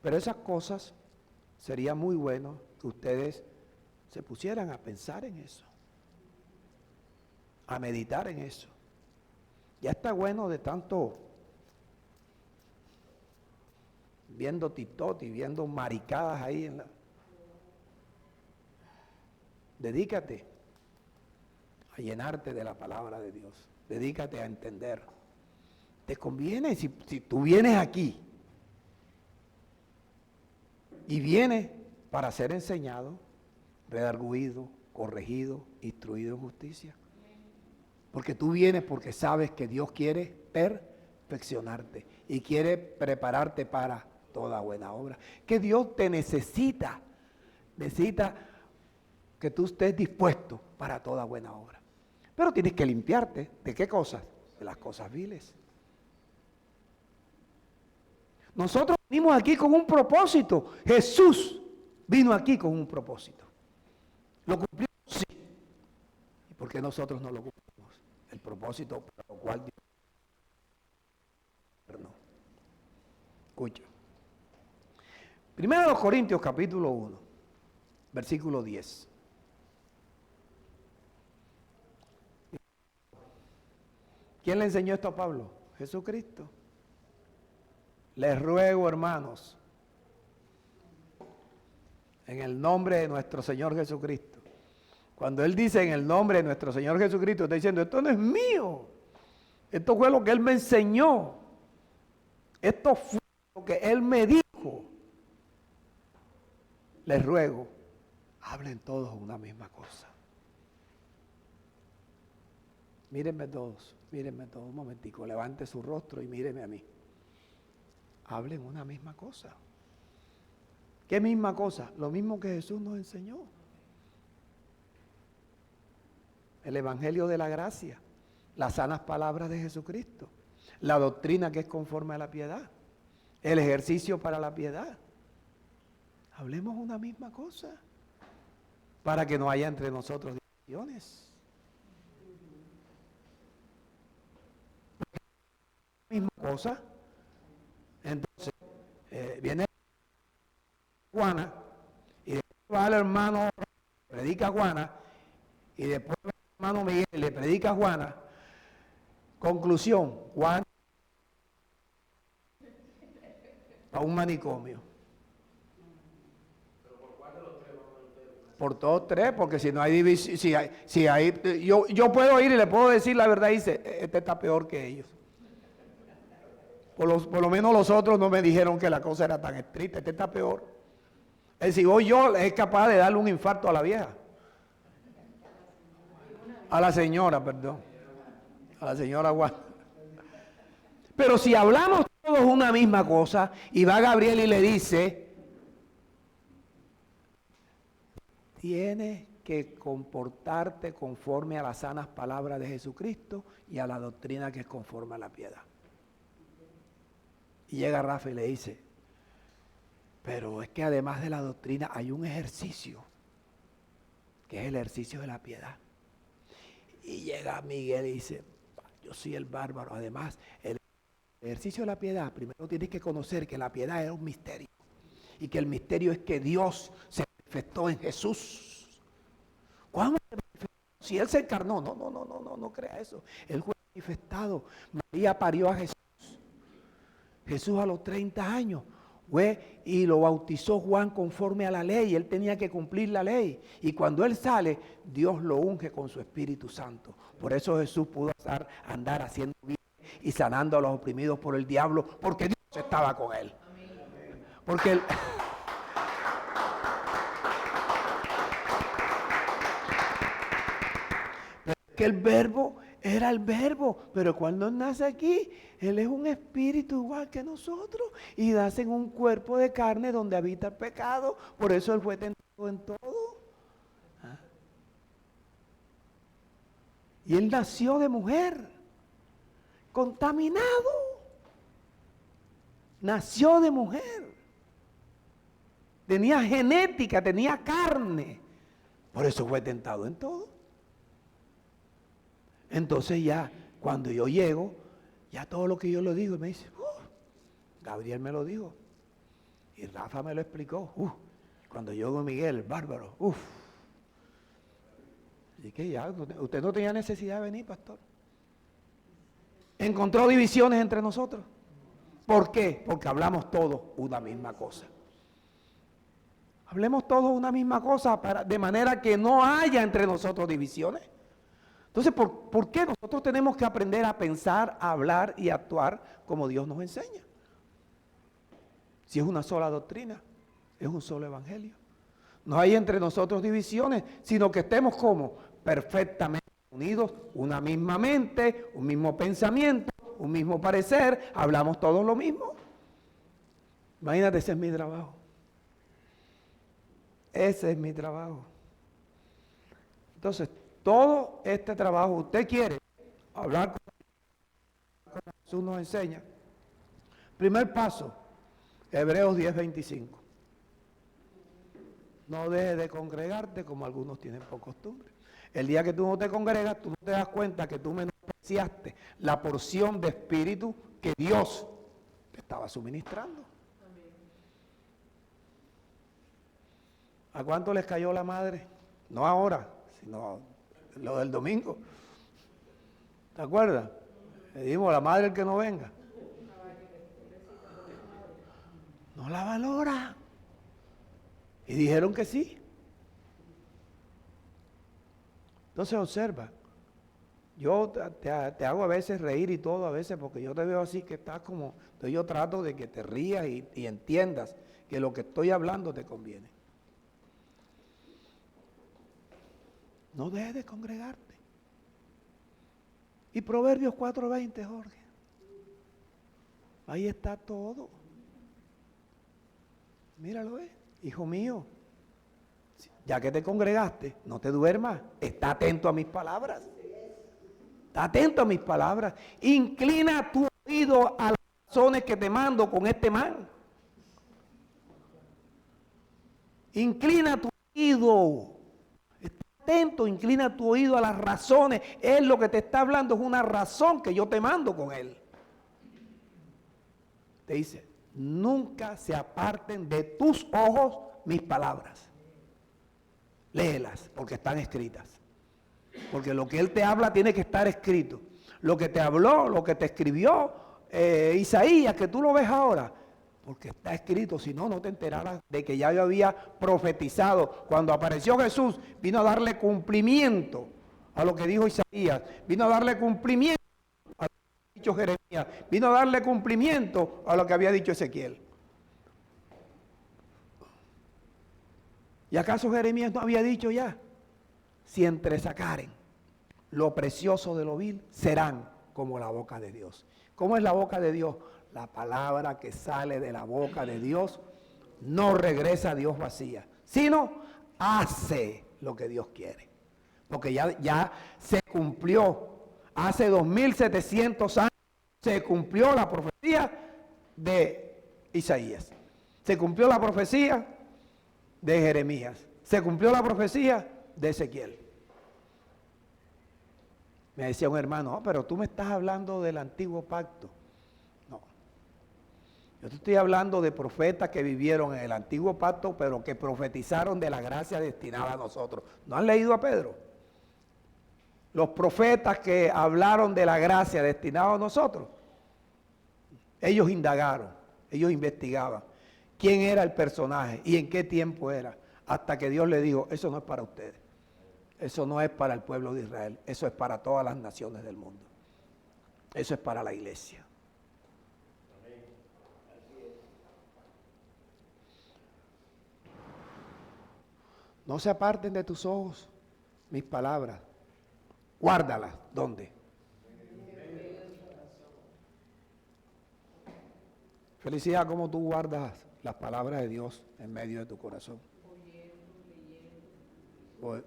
Pero esas cosas sería muy bueno que ustedes se pusieran a pensar en eso, a meditar en eso. Ya está bueno de tanto viendo TikTok y viendo maricadas ahí en la... Dedícate a llenarte de la palabra de Dios. Dedícate a entender. Te conviene si tú vienes aquí y vienes para ser enseñado, redarguido, corregido, instruido en justicia. Porque tú vienes porque sabes que Dios quiere perfeccionarte y quiere prepararte para toda buena obra. Que Dios te necesita que tú estés dispuesto para toda buena obra. Pero tienes que limpiarte. ¿De qué cosas? De las cosas viles. Nosotros venimos aquí con un propósito. Jesús vino aquí con un propósito. ¿Lo cumplió? Sí. ¿Y por qué nosotros no lo cumplimos? El propósito para lo cual Dios no. Escucha. Primero de los Corintios capítulo 1, versículo 10. ¿Quién le enseñó esto a Pablo? Jesucristo. Les ruego, hermanos, en el nombre de nuestro Señor Jesucristo. Cuando Él dice en el nombre de nuestro Señor Jesucristo, está diciendo, esto no es mío. Esto fue lo que Él me enseñó. Esto fue lo que Él me dijo. Les ruego, hablen todos una misma cosa. Mírenme todos, un momentico, levante su rostro y míreme a mí. Hablen una misma cosa. ¿Qué misma cosa? Lo mismo que Jesús nos enseñó. El Evangelio de la gracia, las sanas palabras de Jesucristo, la doctrina que es conforme a la piedad, el ejercicio para la piedad. Hablemos una misma cosa para que no haya entre nosotros divisiones. Misma cosa. Entonces, viene Juana y después va el hermano, predica a Juana y después va el hermano Miguel, le predica a Juana. Conclusión, Juan a un manicomio. Por todos tres, porque si no hay división, si hay, yo puedo ir y le puedo decir la verdad y dice, este está peor que ellos. Por lo menos los otros no me dijeron que la cosa era tan estricta, este está peor. Si voy yo, es capaz de darle un infarto a la vieja. A la señora, perdón. A la señora Juan. Pero si hablamos todos una misma cosa, y va Gabriel y le dice, tienes que comportarte conforme a las sanas palabras de Jesucristo y a la doctrina que es conforme a la piedad. Y llega Rafa y le dice, pero es que además de la doctrina hay un ejercicio, que es el ejercicio de la piedad. Y llega Miguel y dice, yo soy el bárbaro. Además, el ejercicio de la piedad, primero tienes que conocer que la piedad era un misterio. Y que el misterio es que Dios se manifestó en Jesús. ¿Cuándo se manifestó? Si Él se encarnó, no crea eso. Él fue manifestado. María parió a Jesús. Jesús a los 30 años fue y lo bautizó Juan conforme a la ley. Él tenía que cumplir la ley. Y cuando Él sale, Dios lo unge con su Espíritu Santo. Por eso Jesús pudo andar haciendo bien y sanando a los oprimidos por el diablo, porque Dios estaba con Él. Porque Él... que el verbo era el verbo, pero cuando Él nace aquí, Él es un espíritu igual que nosotros y nace en un cuerpo de carne donde habita el pecado. Por eso Él fue tentado en todo. ¿Ah? Y Él nació de mujer, contaminado. Nació de mujer. Tenía genética, tenía carne. Por eso fue tentado en todo. Entonces ya, cuando yo llego, ya todo lo que yo le digo, me dice, Gabriel me lo dijo, y Rafa me lo explicó, cuando yo con Miguel, el bárbaro, Así que ya, usted no tenía necesidad de venir, pastor. Encontró divisiones entre nosotros. ¿Por qué? Porque hablamos todos una misma cosa. Hablemos todos una misma cosa de manera que no haya entre nosotros divisiones. Entonces, ¿por qué nosotros tenemos que aprender a pensar, a hablar y a actuar como Dios nos enseña? Si es una sola doctrina, es un solo evangelio. No hay entre nosotros divisiones, sino que estemos como perfectamente unidos, una misma mente, un mismo pensamiento, un mismo parecer, hablamos todos lo mismo. Imagínate, ese es mi trabajo. Ese es mi trabajo. Entonces, todo este trabajo, usted quiere hablar como Jesús nos enseña. Primer paso, Hebreos 10:25. No dejes de congregarte como algunos tienen por costumbre. El día que tú no te congregas, tú no te das cuenta que tú menospreciaste la porción de espíritu que Dios te estaba suministrando. ¿A cuánto les cayó la madre? No ahora, sino lo del domingo. ¿Te acuerdas? Le dijimos a la madre el que no venga. No la valora. Y dijeron que sí. Entonces observa. Yo te hago a veces reír y todo, a veces porque yo te veo así que estás como... Entonces yo trato de que te rías y entiendas que lo que estoy hablando te conviene. No dejes de congregarte. Y Proverbios 4:20, Jorge. Ahí está todo. Míralo, hijo mío. Ya que te congregaste, no te duermas. Está atento a mis palabras. Está atento a mis palabras. Inclina tu oído a las razones que te mando con este man. Inclina tu oído. Está atento, inclina tu oído a las razones. Él lo que te está hablando es una razón que yo te mando con él. Te dice, nunca se aparten de tus ojos mis palabras. Léelas porque están escritas. Porque lo que él te habla tiene que estar escrito. Lo que te habló, lo que te escribió Isaías, que tú lo ves ahora, porque está escrito, si no, no te enterarás de que ya yo había profetizado. Cuando apareció Jesús, vino a darle cumplimiento a lo que dijo Isaías, vino a darle cumplimiento a lo que había dicho Jeremías, vino a darle cumplimiento a lo que había dicho Ezequiel. ¿Y acaso Jeremías no había dicho ya? Si entresacaren lo precioso de lo vil, serán como la boca de Dios. ¿Cómo es la boca de Dios? La palabra que sale de la boca de Dios no regresa a Dios vacía, sino hace lo que Dios quiere. Porque ya se cumplió, hace 2700 años se cumplió la profecía de Isaías. Se cumplió la profecía de Jeremías. Se cumplió la profecía de Ezequiel. Me decía un hermano, oh, pero tú me estás hablando del antiguo pacto. No. Yo te estoy hablando de profetas que vivieron en el antiguo pacto, pero que profetizaron de la gracia destinada a nosotros. ¿No han leído a Pedro? Los profetas que hablaron de la gracia destinada a nosotros. Ellos indagaron, ellos investigaban quién era el personaje y en qué tiempo era. Hasta que Dios le dijo, eso no es para ustedes. Eso no es para el pueblo de Israel, eso es para todas las naciones del mundo. Eso es para la iglesia. No se aparten de tus ojos mis palabras. Guárdalas. ¿Dónde? Felicidad, ¿cómo tú guardas las palabras de Dios en medio de tu corazón?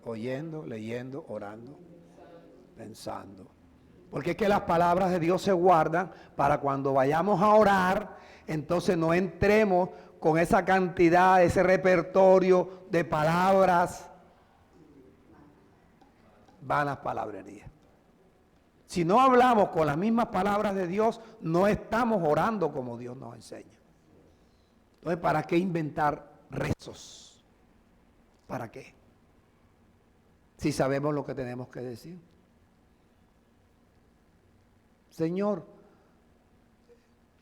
Oyendo, leyendo, orando, pensando. Porque es que las palabras de Dios se guardan para cuando vayamos a orar, entonces no entremos con esa cantidad, ese repertorio de palabras, vanas palabrerías. Si no hablamos con las mismas palabras de Dios, no estamos orando como Dios nos enseña. Entonces, ¿para qué inventar rezos? ¿Para qué? Si sabemos lo que tenemos que decir. Señor,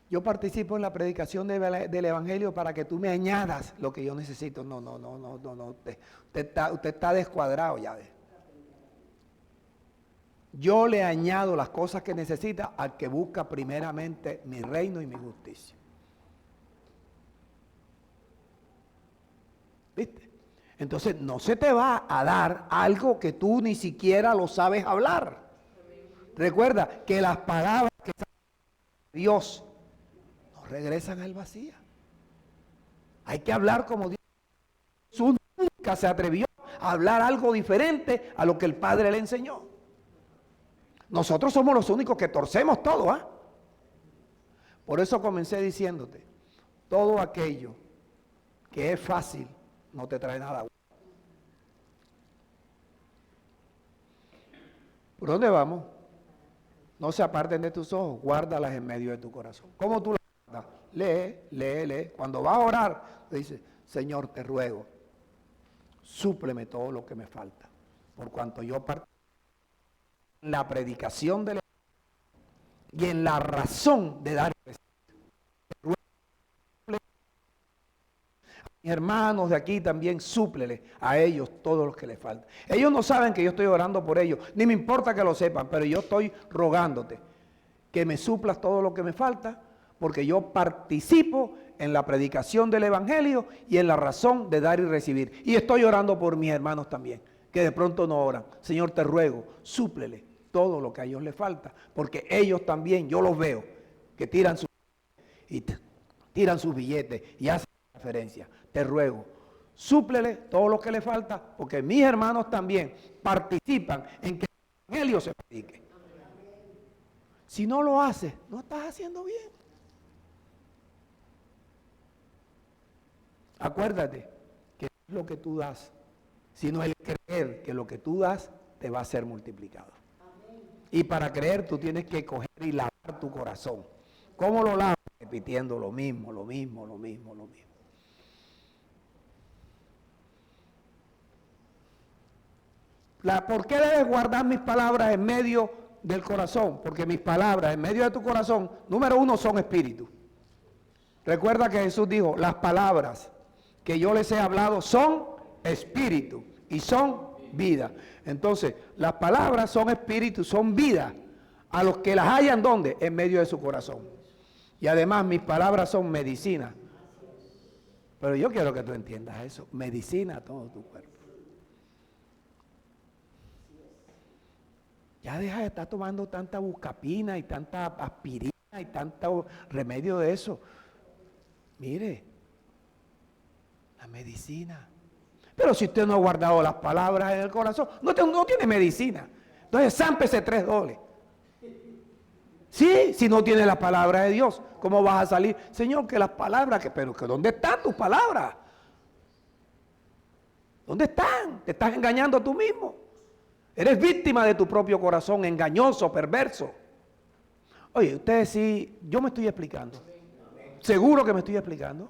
yo participo en la predicación del Evangelio para que tú me añadas lo que yo necesito. No. Usted está descuadrado ya. Yo le añado las cosas que necesita al que busca primeramente mi reino y mi justicia. ¿Viste? Entonces no se te va a dar algo que tú ni siquiera lo sabes hablar. Recuerda que las palabras que salen de Dios no regresan al vacío. Hay que hablar como Dios. Jesús nunca se atrevió a hablar algo diferente a lo que el Padre le enseñó. Nosotros somos los únicos que torcemos todo, ¿ah? Por eso comencé diciéndote, todo aquello que es fácil no te trae nada. ¿Por dónde vamos? No se aparten de tus ojos, guárdalas en medio de tu corazón. ¿Cómo tú las guardas? Lee. Cuando vas a orar, te dice, Señor, te ruego, súpleme todo lo que me falta. Por cuanto yo participo en la predicación de la y en la razón de dar. Mis hermanos de aquí también súplele a ellos todos los que les faltan. Ellos no saben que yo estoy orando por ellos, ni me importa que lo sepan, pero yo estoy rogándote que me suplas todo lo que me falta, porque yo participo en la predicación del Evangelio y en la razón de dar y recibir. Y estoy orando por mis hermanos también, que de pronto no oran. Señor, te ruego, súplele todo lo que a ellos les falta, porque ellos también, yo los veo, que tiran sus billetes y hacen referencia. Te ruego, súplele todo lo que le falta, porque mis hermanos también participan en que el Evangelio se predique. Si no lo haces, no estás haciendo bien. Acuérdate que lo que tú das, sino el creer que lo que tú das te va a ser multiplicado. Y para creer tú tienes que coger y lavar tu corazón. ¿Cómo lo lavas? Repitiendo lo mismo, lo mismo, lo mismo, lo mismo. ¿Por qué debes guardar mis palabras en medio del corazón? Porque mis palabras en medio de tu corazón, número uno, son espíritu. Recuerda que Jesús dijo, las palabras que yo les he hablado son espíritu y son vida. Entonces, las palabras son espíritu, son vida. A los que las hayan, ¿dónde? En medio de su corazón. Y además, mis palabras son medicina. Pero yo quiero que tú entiendas eso. Medicina a todo tu cuerpo. Ya deja de estar tomando tanta buscapina y tanta aspirina y tanto remedio de eso. Mire, la medicina. Pero si usted no ha guardado las palabras en el corazón, no tiene medicina. Entonces, zámpese 3 goles. Sí, si no tiene la palabra de Dios, ¿cómo vas a salir? Señor, que las palabras, pero que ¿dónde están tus palabras? ¿Dónde están? Te estás engañando tú mismo. Eres víctima de tu propio corazón, engañoso, perverso. Oye, ustedes sí, yo me estoy explicando. Seguro que me estoy explicando.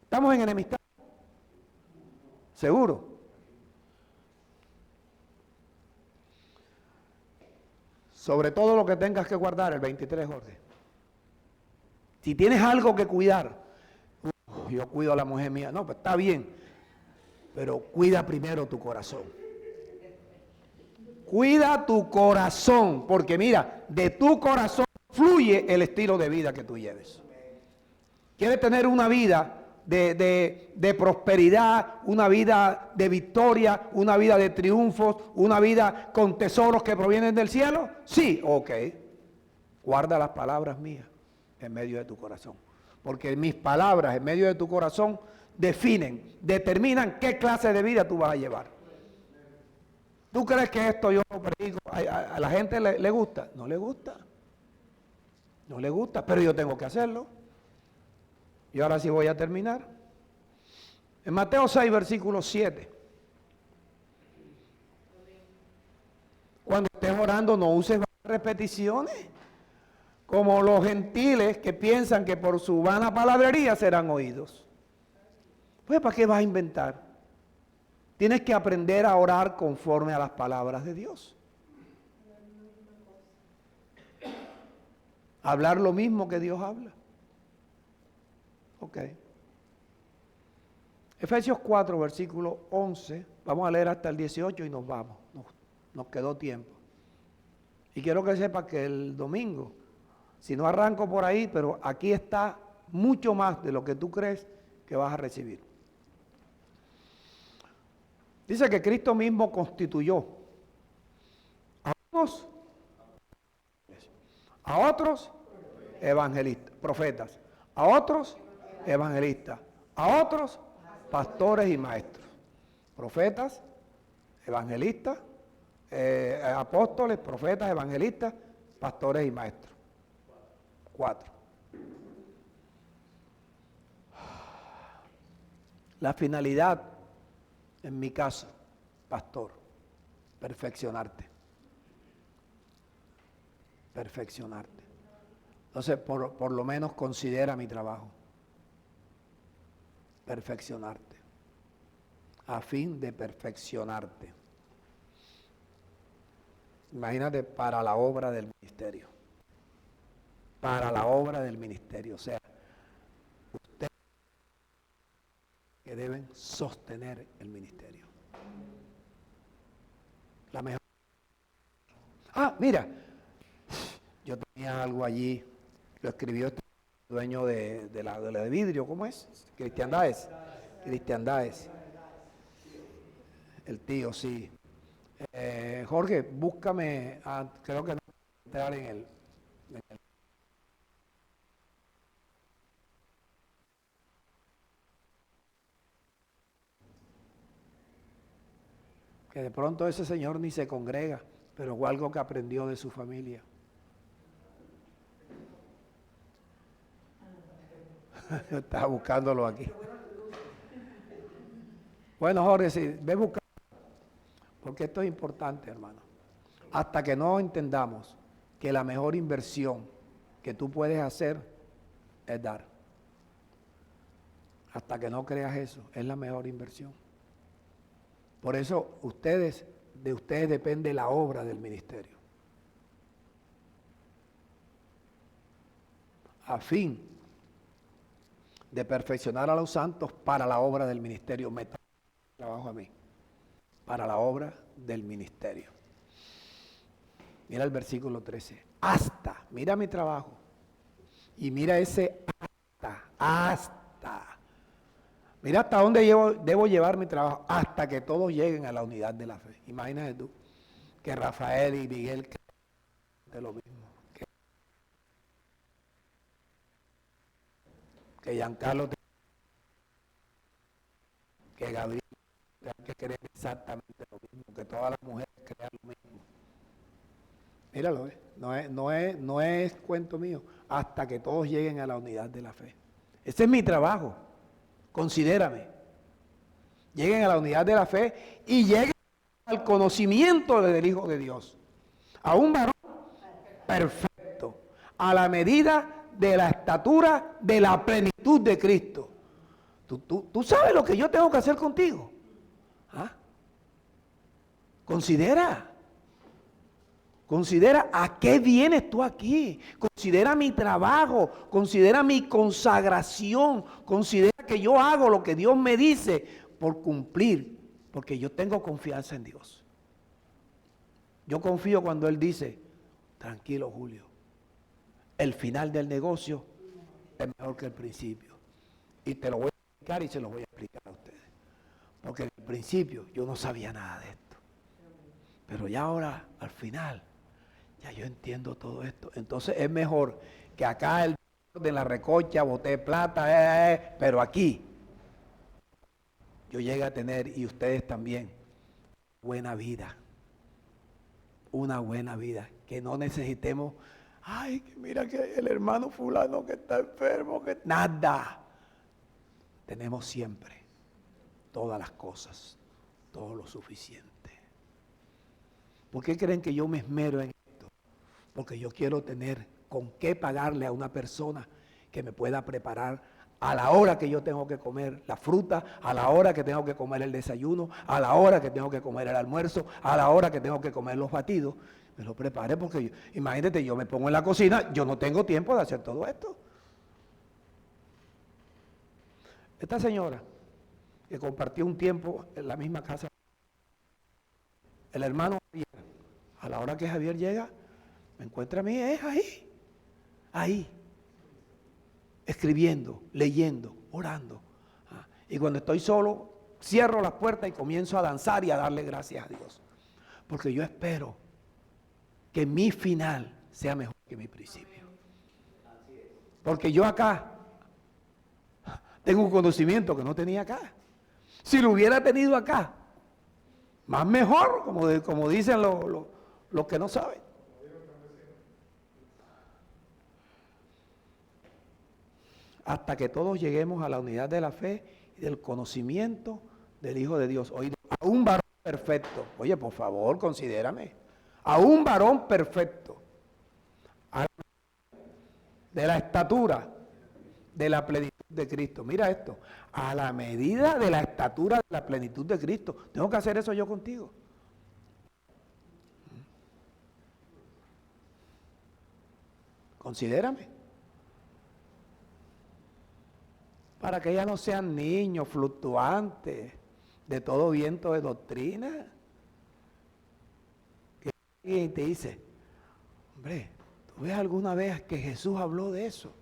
¿Estamos en enemistad? ¿Seguro? Sobre todo lo que tengas que guardar, el 23, Jorge. Si tienes algo que cuidar, yo cuido a la mujer mía, no, pues está bien, pero cuida primero tu corazón. Cuida tu corazón, porque mira, de tu corazón fluye el estilo de vida que tú lleves. ¿Quieres tener una vida de prosperidad, una vida de victoria, una vida de triunfos, una vida con tesoros que provienen del cielo? Sí, ok. Guarda las palabras mías en medio de tu corazón. Porque mis palabras en medio de tu corazón determinan qué clase de vida tú vas a llevar. ¿Tú crees que esto yo lo predico? ¿A la gente le gusta? No le gusta. No le gusta, pero yo tengo que hacerlo. Y ahora sí voy a terminar. En Mateo 6, versículo 7. Cuando estés orando, no uses repeticiones. Como los gentiles que piensan que por su vana palabrería serán oídos. Pues, ¿para qué vas a inventar? Tienes que aprender a orar conforme a las palabras de Dios. Hablar lo mismo que Dios habla. Ok. Efesios 4, versículo 11. Vamos a leer hasta el 18 y nos vamos. Nos quedó tiempo. Y quiero que sepa que el domingo, si no arranco por ahí, pero aquí está mucho más de lo que tú crees que vas a recibir. Dice que Cristo mismo constituyó a unos, a otros evangelistas, profetas, a otros evangelistas, a otros pastores y maestros. Profetas, evangelistas, apóstoles, profetas, evangelistas, pastores y maestros. 4. La finalidad, en mi caso, pastor, perfeccionarte. Perfeccionarte. Entonces, por lo menos considera mi trabajo. Perfeccionarte. A fin de perfeccionarte. Imagínate, para la obra del ministerio. Para la obra del ministerio. O sea, ustedes que deben sostener el ministerio. La mejor. Ah, mira, yo tenía algo allí, lo escribió este dueño de la de vidrio, ¿cómo es? Cristiandades. Cristiandades. El tío, sí. Jorge, búscame, creo que no entrar en el que de pronto ese señor ni se congrega, pero fue algo que aprendió de su familia. Yo estaba buscándolo aquí. Bueno, Jorge, sí, ve buscando, porque esto es importante, hermano. Hasta que no entendamos que la mejor inversión que tú puedes hacer es dar. Hasta que no creas eso, es la mejor inversión. Por eso de ustedes depende la obra del ministerio. A fin de perfeccionar a los santos para la obra del ministerio. Me trabajo a mí. Para la obra del ministerio. Mira el versículo 13. Hasta, mira mi trabajo. Y mira ese hasta. Mira hasta dónde debo llevar mi trabajo. Hasta que todos lleguen a la unidad de la fe. Imagínate tú que Rafael y Miguel de lo mismo. Que Giancarlo, que Gabriel tenga que creer exactamente lo mismo, que todas las mujeres crean lo mismo. Míralo, no es cuento mío, hasta que todos lleguen a la unidad de la fe. Ese es mi trabajo, considérame. Lleguen a la unidad de la fe y lleguen al conocimiento del Hijo de Dios. A un varón perfecto, a la medida de la estatura de la plenitud de Cristo. ¿Tú sabes lo que yo tengo que hacer contigo? ¿Ah? Considera a qué vienes tú aquí. Considera mi trabajo, considera mi consagración, considera que yo hago lo que Dios me dice por cumplir, porque yo tengo confianza en Dios. Yo confío cuando Él dice, tranquilo Julio, el final del negocio es mejor que el principio. Y te lo voy a explicar y se lo voy a explicar a ustedes. Porque al principio yo no sabía nada de esto. Pero ya ahora, al final, ya yo entiendo todo esto. Entonces es mejor que acá el de la recocha, boté plata, pero aquí yo llegue a tener, y ustedes también, buena vida. Una buena vida. Que no necesitemos, ay, que mira que el hermano fulano que está enfermo, que nada. Tenemos siempre todas las cosas, todo lo suficiente. ¿Por qué creen que yo me esmero en esto? Porque yo quiero tener con qué pagarle a una persona que me pueda preparar a la hora que yo tengo que comer la fruta, a la hora que tengo que comer el desayuno, a la hora que tengo que comer el almuerzo, a la hora que tengo que comer los batidos. Me lo prepare porque imagínate, yo me pongo en la cocina, yo no tengo tiempo de hacer todo esto. Esta señora que compartió un tiempo en la misma casa, el hermano Javier, a la hora que Javier llega, me encuentra a mí, ahí, escribiendo, leyendo, orando. Y cuando estoy solo, cierro las puertas y comienzo a danzar y a darle gracias a Dios. Porque yo espero que mi final sea mejor que mi principio. Porque yo acá tengo un conocimiento que no tenía acá. Si lo hubiera tenido acá, más mejor, como dicen los que no saben. Hasta que todos lleguemos a la unidad de la fe y del conocimiento del Hijo de Dios. Oído, a un varón perfecto. Oye, por favor, considérame. A un varón perfecto. De la estatura de la plenitud de Cristo. Mira esto. A la medida de la estatura de la plenitud de Cristo. Tengo que hacer eso yo contigo. Considérame. Para que ya no sean niños fluctuantes de todo viento de doctrina. Que alguien te dice, hombre, ¿tú ves alguna vez que Jesús habló de eso?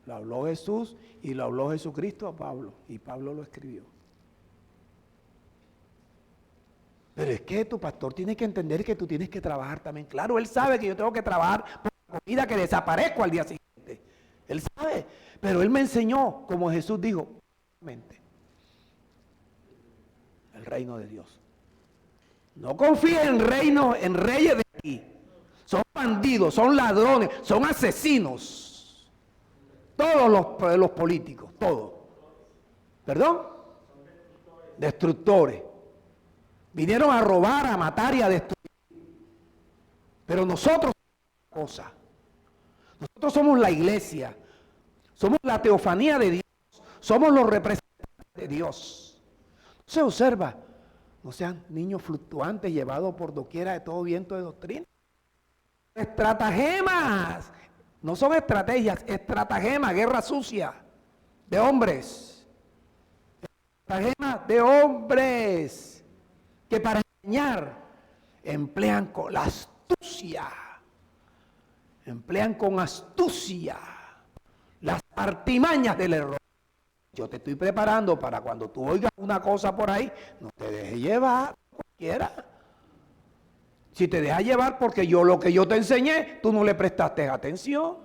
Lo habló Jesús y lo habló Jesucristo a Pablo. Y Pablo lo escribió. Pero es que tu pastor tiene que entender que tú tienes que trabajar también. Claro, él sabe que yo tengo que trabajar por la comida que desaparezco al día siguiente. Él sabe. Pero él me enseñó, como Jesús dijo, el reino de Dios. No confíe en reyes de aquí. Son bandidos, son ladrones, son asesinos. Todos los políticos, todos. ¿Perdón? destructores. Vinieron a robar, a matar y a destruir. Pero nosotros somos la iglesia, somos la teofanía de Dios, somos los representantes de Dios. Se observa, no sean niños fluctuantes llevados por doquiera de todo viento de doctrina. Estratagemas, no son estrategias, estratagemas, guerra sucia de hombres. Estratagemas de hombres que para engañar emplean con la astucia. Emplean con astucia las artimañas del error. Yo te estoy preparando para cuando tú oigas una cosa por ahí, no te dejes llevar cualquiera. Si te dejas llevar porque lo que yo te enseñé, tú no le prestaste atención.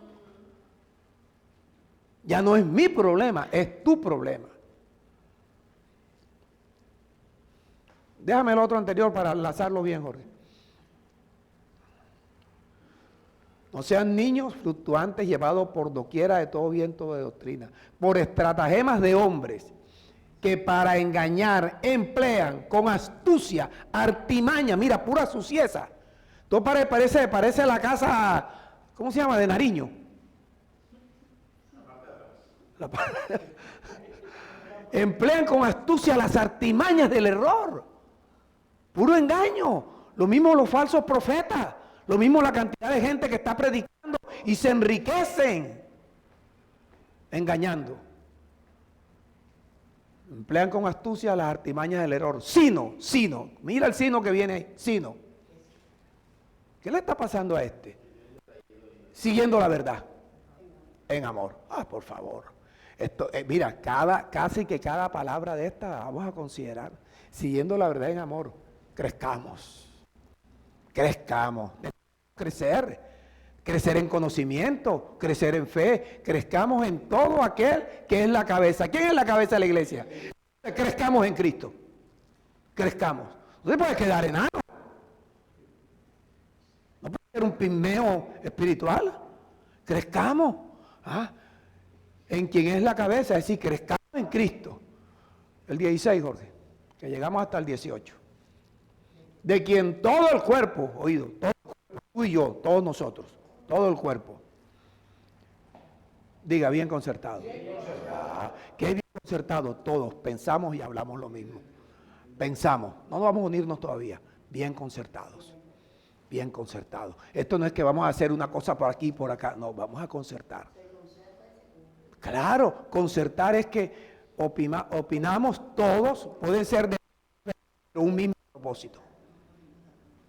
Ya no es mi problema, es tu problema. Déjame el otro anterior para enlazarlo bien, Jorge. No sean niños fluctuantes llevados por doquiera de todo viento de doctrina, por estratagemas de hombres que para engañar emplean con astucia, artimaña, mira, pura sucieza. Todo parece la casa, ¿cómo se llama? De Nariño. Emplean con astucia las artimañas del error. Puro engaño. Lo mismo los falsos profetas. Lo mismo la cantidad de gente que está predicando y se enriquecen engañando. Emplean con astucia las artimañas del error. Sino, mira el sino que viene ahí, sino. ¿Qué le está pasando a este? Siguiendo la verdad en amor. Por favor. Esto, mira, casi que cada palabra de esta vamos a considerar. Siguiendo la verdad en amor. Crezcamos. Crecer en conocimiento, crecer en fe, crezcamos en todo aquel que es la cabeza. ¿Quién es la cabeza de la iglesia? Crezcamos en Cristo, crezcamos. No se puede quedar enano, no puede ser un pigmeo espiritual, crezcamos en quien es la cabeza, es decir, crezcamos en Cristo. El 16, Jorge, que llegamos hasta el 18. De quien todo el cuerpo, oído, todo el cuerpo, tú y yo, todos nosotros, todo el cuerpo. Diga, bien concertado. ¿Qué es bien concertado? Todos pensamos y hablamos lo mismo. Pensamos, no nos vamos a unirnos todavía. Bien concertados. Bien concertados. Esto no es que vamos a hacer una cosa por aquí y por acá. No, vamos a concertar. Claro, concertar es que opinamos todos, pueden ser de un mismo propósito.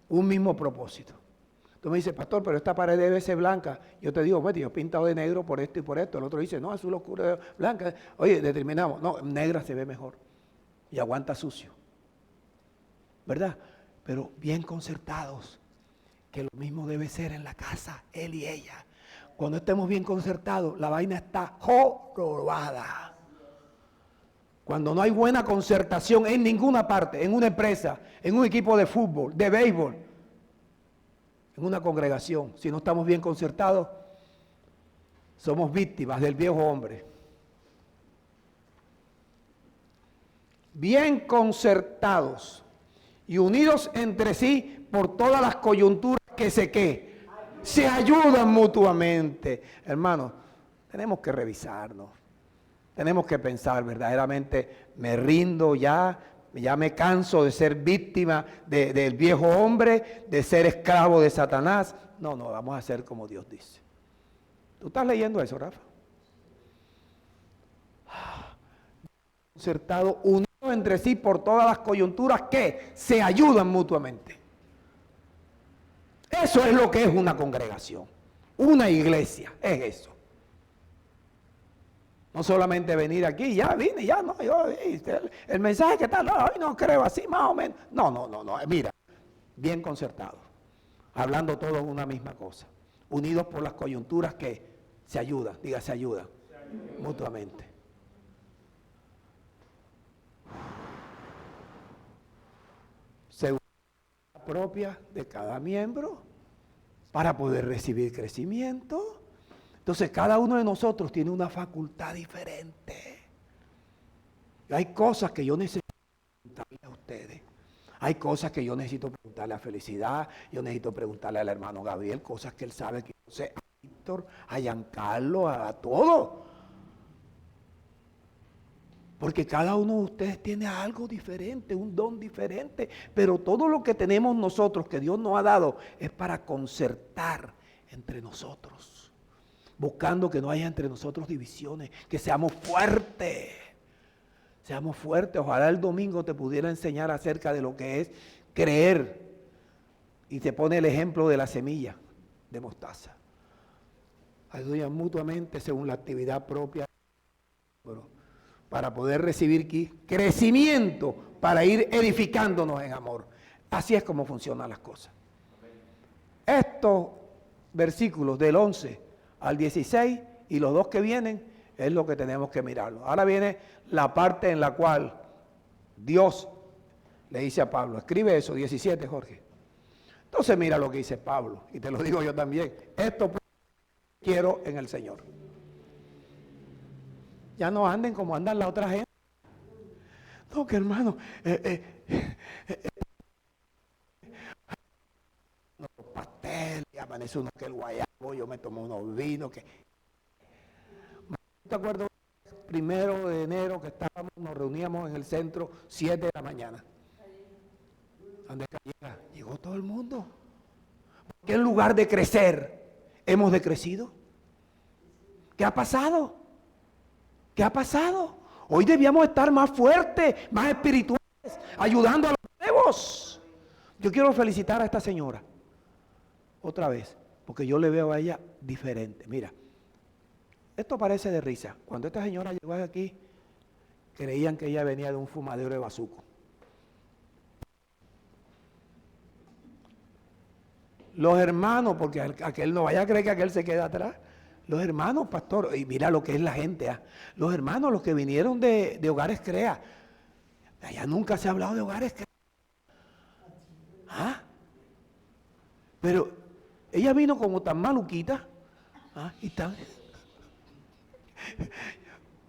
Un mismo propósito. Tú me dices, pastor, pero esta pared debe ser blanca. Yo te digo, bueno, yo he pintado de negro por esto y por esto. El otro dice, no, azul oscuro, blanca. Oye, determinamos, no, negra se ve mejor. Y aguanta sucio. ¿Verdad? Pero bien concertados. Que lo mismo debe ser en la casa, él y ella. Cuando estemos bien concertados, la vaina está jorobada. Cuando no hay buena concertación en ninguna parte, en una empresa, en un equipo de fútbol, de béisbol, en una congregación, si no estamos bien concertados, somos víctimas del viejo hombre. Bien concertados y unidos entre sí por todas las coyunturas que se ayudan mutuamente. Hermanos, tenemos que revisarnos. Tenemos que pensar verdaderamente, me rindo ya me canso de ser víctima del viejo hombre, de ser esclavo de Satanás. No, vamos a ser como Dios dice. ¿Tú estás leyendo eso, Rafa? Concertado, unido entre sí por todas las coyunturas que se ayudan mutuamente. Eso es lo que es una congregación, una iglesia, es eso. No solamente venir aquí, ya vine, ya no, el mensaje que tal, no, hoy no creo así, más o menos. No, mira, bien concertado, hablando todos una misma cosa, unidos por las coyunturas que se ayudan, se ayudan mutuamente. Seguridad propia de cada miembro para poder recibir crecimiento. Entonces, cada uno de nosotros tiene una facultad diferente. Hay cosas que yo necesito Hay cosas que yo necesito preguntarle a Felicidad, yo necesito preguntarle al hermano Gabriel, cosas que él sabe que yo sé, a Víctor, a Giancarlo, a todo. Porque cada uno de ustedes tiene algo diferente, un don diferente, pero todo lo que tenemos nosotros, que Dios nos ha dado, es para concertar entre nosotros, buscando que no haya entre nosotros divisiones, que seamos fuertes. Seamos fuertes. Ojalá el domingo te pudiera enseñar acerca de lo que es creer. Y te pone el ejemplo de la semilla de mostaza. Ayudan mutuamente según la actividad propia. Para poder recibir crecimiento, para ir edificándonos en amor. Así es como funcionan las cosas. Estos versículos del 11 al 16 y los dos que vienen es lo que tenemos que mirarlo. Ahora viene la parte en la cual Dios le dice a Pablo, escribe eso, 17, Jorge. Entonces mira lo que dice Pablo, y te lo digo yo también. Esto quiero en el Señor. Ya no anden como andan la otra gente. No, que hermano, los pasteles, amanece uno que el guayabo, yo me tomo unos vinos, que... ¿Te acuerdas? 1 de enero que nos reuníamos en el centro, 7 de la mañana. Donde llegó todo el mundo. Porque en lugar de crecer, hemos decrecido. ¿Qué ha pasado? ¿Qué ha pasado? Hoy debíamos estar más fuertes, más espirituales, ayudando a los nuevos. Yo quiero felicitar a esta señora, otra vez, porque yo le veo a ella diferente. Mira. Esto parece de risa. Cuando esta señora llegó aquí, creían que ella venía de un fumadero de bazuco. Los hermanos, porque aquel no vaya a creer que aquel se queda atrás. Los hermanos, pastor, y mira lo que es la gente. Los hermanos, los que vinieron de Hogares Crea. Allá nunca se ha hablado de Hogares Crea. ¿Ah? Pero ella vino como tan maluquita. Y tan...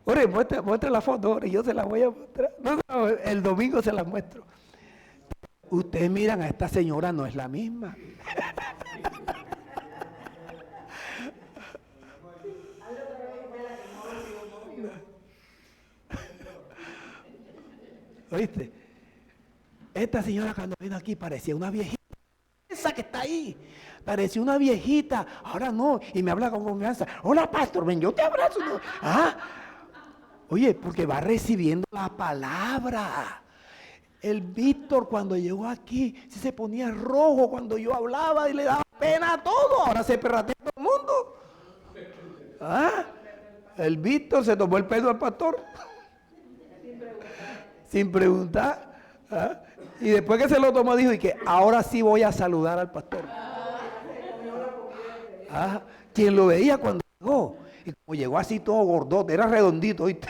Ore, muestra la foto, ore, yo se la voy a mostrar. No, el domingo se la muestro. Ustedes miran a esta señora, no es la misma. ¿Oíste? Esta señora cuando vino aquí parecía una viejita. Esa que está ahí. Parecía una viejita. Ahora no. Y me habla con confianza. Hola, pastor, ven, yo te abrazo. Oye, porque va recibiendo la palabra. El Víctor cuando llegó aquí se ponía rojo cuando yo hablaba y le daba pena a todo. Ahora se perratea todo el mundo. El Víctor se tomó el pelo al pastor. Sin preguntar. Y después que se lo tomó dijo, y que ahora sí voy a saludar al pastor. Quien lo veía cuando llegó. Y como llegó así todo gordote, era redondito, ¿viste?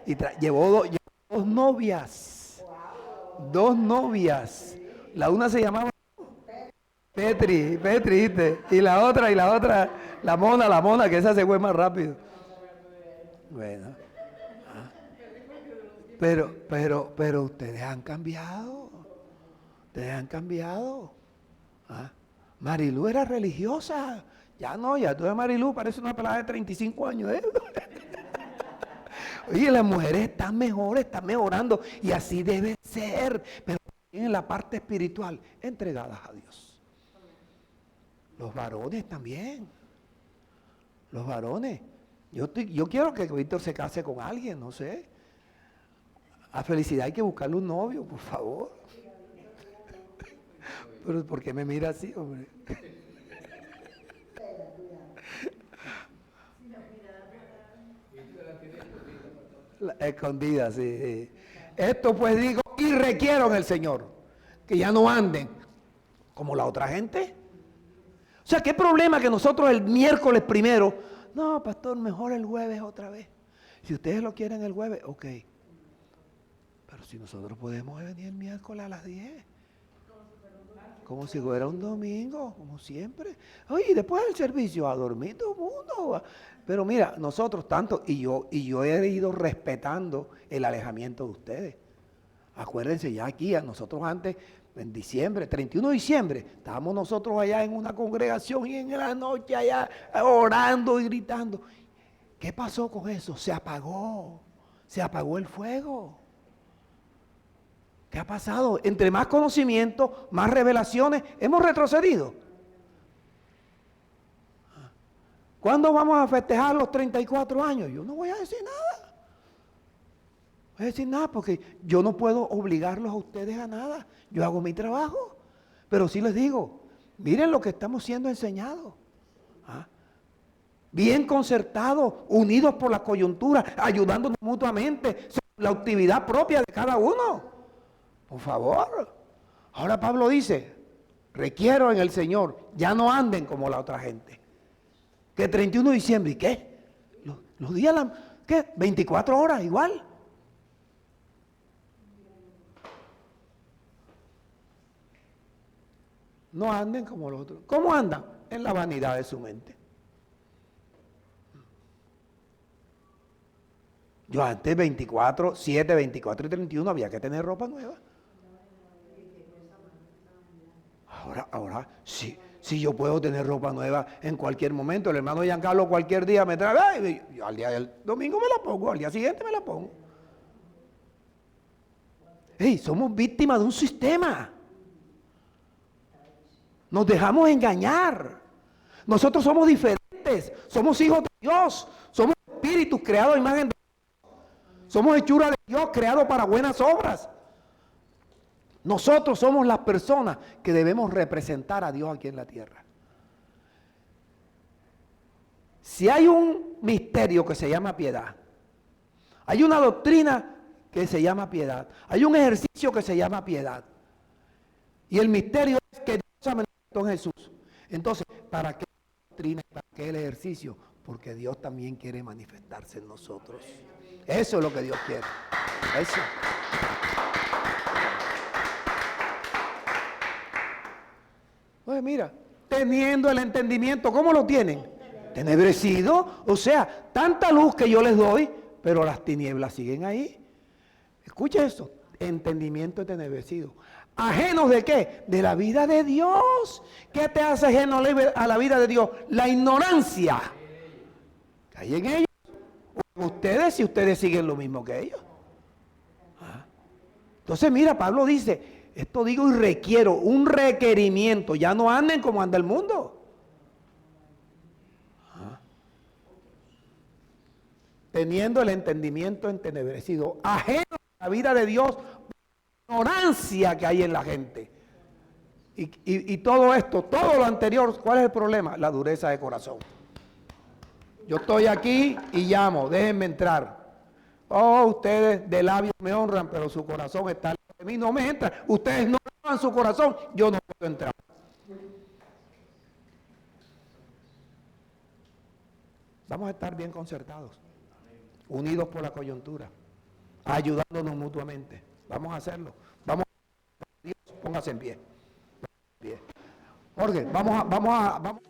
Y llevó dos novias. Dos novias. La una se llamaba Petri, ¿viste? Y la otra, la mona, que esa se fue más rápido. Bueno. Pero ustedes han cambiado. Ustedes han cambiado. Marilú era religiosa. Ya no, ya tú de Marilú parece una pelada de 35 años. Oye, las mujeres están mejores, están mejorando. Y así debe ser. Pero en la parte espiritual, entregadas a Dios. Los varones también. Los varones. Yo quiero que Víctor se case con alguien, no sé. A Felicidad hay que buscarle un novio, por favor. Pero ¿por qué me mira así, hombre? Escondida, sí. Esto pues digo y requiero en el Señor que ya no anden como la otra gente. O sea, ¿qué problema que nosotros el miércoles primero? No, pastor, mejor el jueves otra vez. Si ustedes lo quieren el jueves, ok. Pero si nosotros podemos venir el miércoles a las 10. Como si fuera un domingo, como siempre. Oye, después del servicio, a dormir todo el mundo. Pero mira, nosotros tanto, y yo he ido respetando el alejamiento de ustedes. Acuérdense, ya aquí, a nosotros antes, en diciembre, 31 de diciembre, estábamos nosotros allá en una congregación y en la noche allá orando y gritando. ¿Qué pasó con eso? Se apagó el fuego. ¿Qué ha pasado? Entre más conocimiento, más revelaciones, hemos retrocedido. ¿Cuándo vamos a festejar los 34 años? Yo no voy a decir nada. No voy a decir nada porque yo no puedo obligarlos a ustedes a nada. Yo hago mi trabajo. Pero sí les digo, miren lo que estamos siendo enseñados. ¿Ah? Bien concertados, unidos por la coyuntura, ayudándonos mutuamente, la actividad propia de cada uno. Por favor. Ahora Pablo dice, requiero en el Señor, ya no anden como la otra gente. Que 31 de diciembre, ¿y qué? Los días, ¿qué? 24 horas, igual. No anden como los otros. ¿Cómo andan? En la vanidad de su mente. Yo antes 24, 7, 24 y 31 había que tener ropa nueva. Ahora, sí. Si yo puedo tener ropa nueva en cualquier momento, el hermano Giancarlo cualquier día me trae, yo al día del domingo me la pongo, al día siguiente me la pongo. Hey, somos víctimas de un sistema. Nos dejamos engañar. Nosotros somos diferentes, somos hijos de Dios, somos espíritus creados a imagen de Dios. Somos hechura de Dios, creados para buenas obras. Nosotros somos las personas que debemos representar a Dios aquí en la tierra. Si hay un misterio que se llama piedad, hay una doctrina que se llama piedad, hay un ejercicio que se llama piedad, y el misterio es que Dios se manifestó en Jesús. Entonces, ¿para qué la doctrina y para qué el ejercicio? Porque Dios también quiere manifestarse en nosotros. Eso es lo que Dios quiere. Eso. Pues mira, teniendo el entendimiento, ¿cómo lo tienen? Tenebrecido, o sea, tanta luz que yo les doy, pero las tinieblas siguen ahí. Escucha eso, entendimiento entenebrecido. ¿Ajenos de qué? De la vida de Dios. ¿Qué te hace ajeno a la vida de Dios? La ignorancia que hay en ellos. Ustedes, si ustedes siguen lo mismo que ellos. Entonces mira, Pablo dice, esto digo y requiero, un requerimiento. Ya no anden como anda el mundo. Teniendo el entendimiento entenebrecido, ajeno a la vida de Dios, ignorancia que hay en la gente. Y todo esto, todo lo anterior, ¿cuál es el problema? La dureza de corazón. Yo estoy aquí y llamo, déjenme entrar. Oh, ustedes de labios me honran, pero su corazón está lejos de mí, no me entra. Ustedes no aman su corazón, yo no puedo entrar. Vamos a estar bien concertados, unidos por la coyuntura, ayudándonos mutuamente. Vamos a hacerlo. Vamos a Dios, póngase en pie. Jorge, vamos.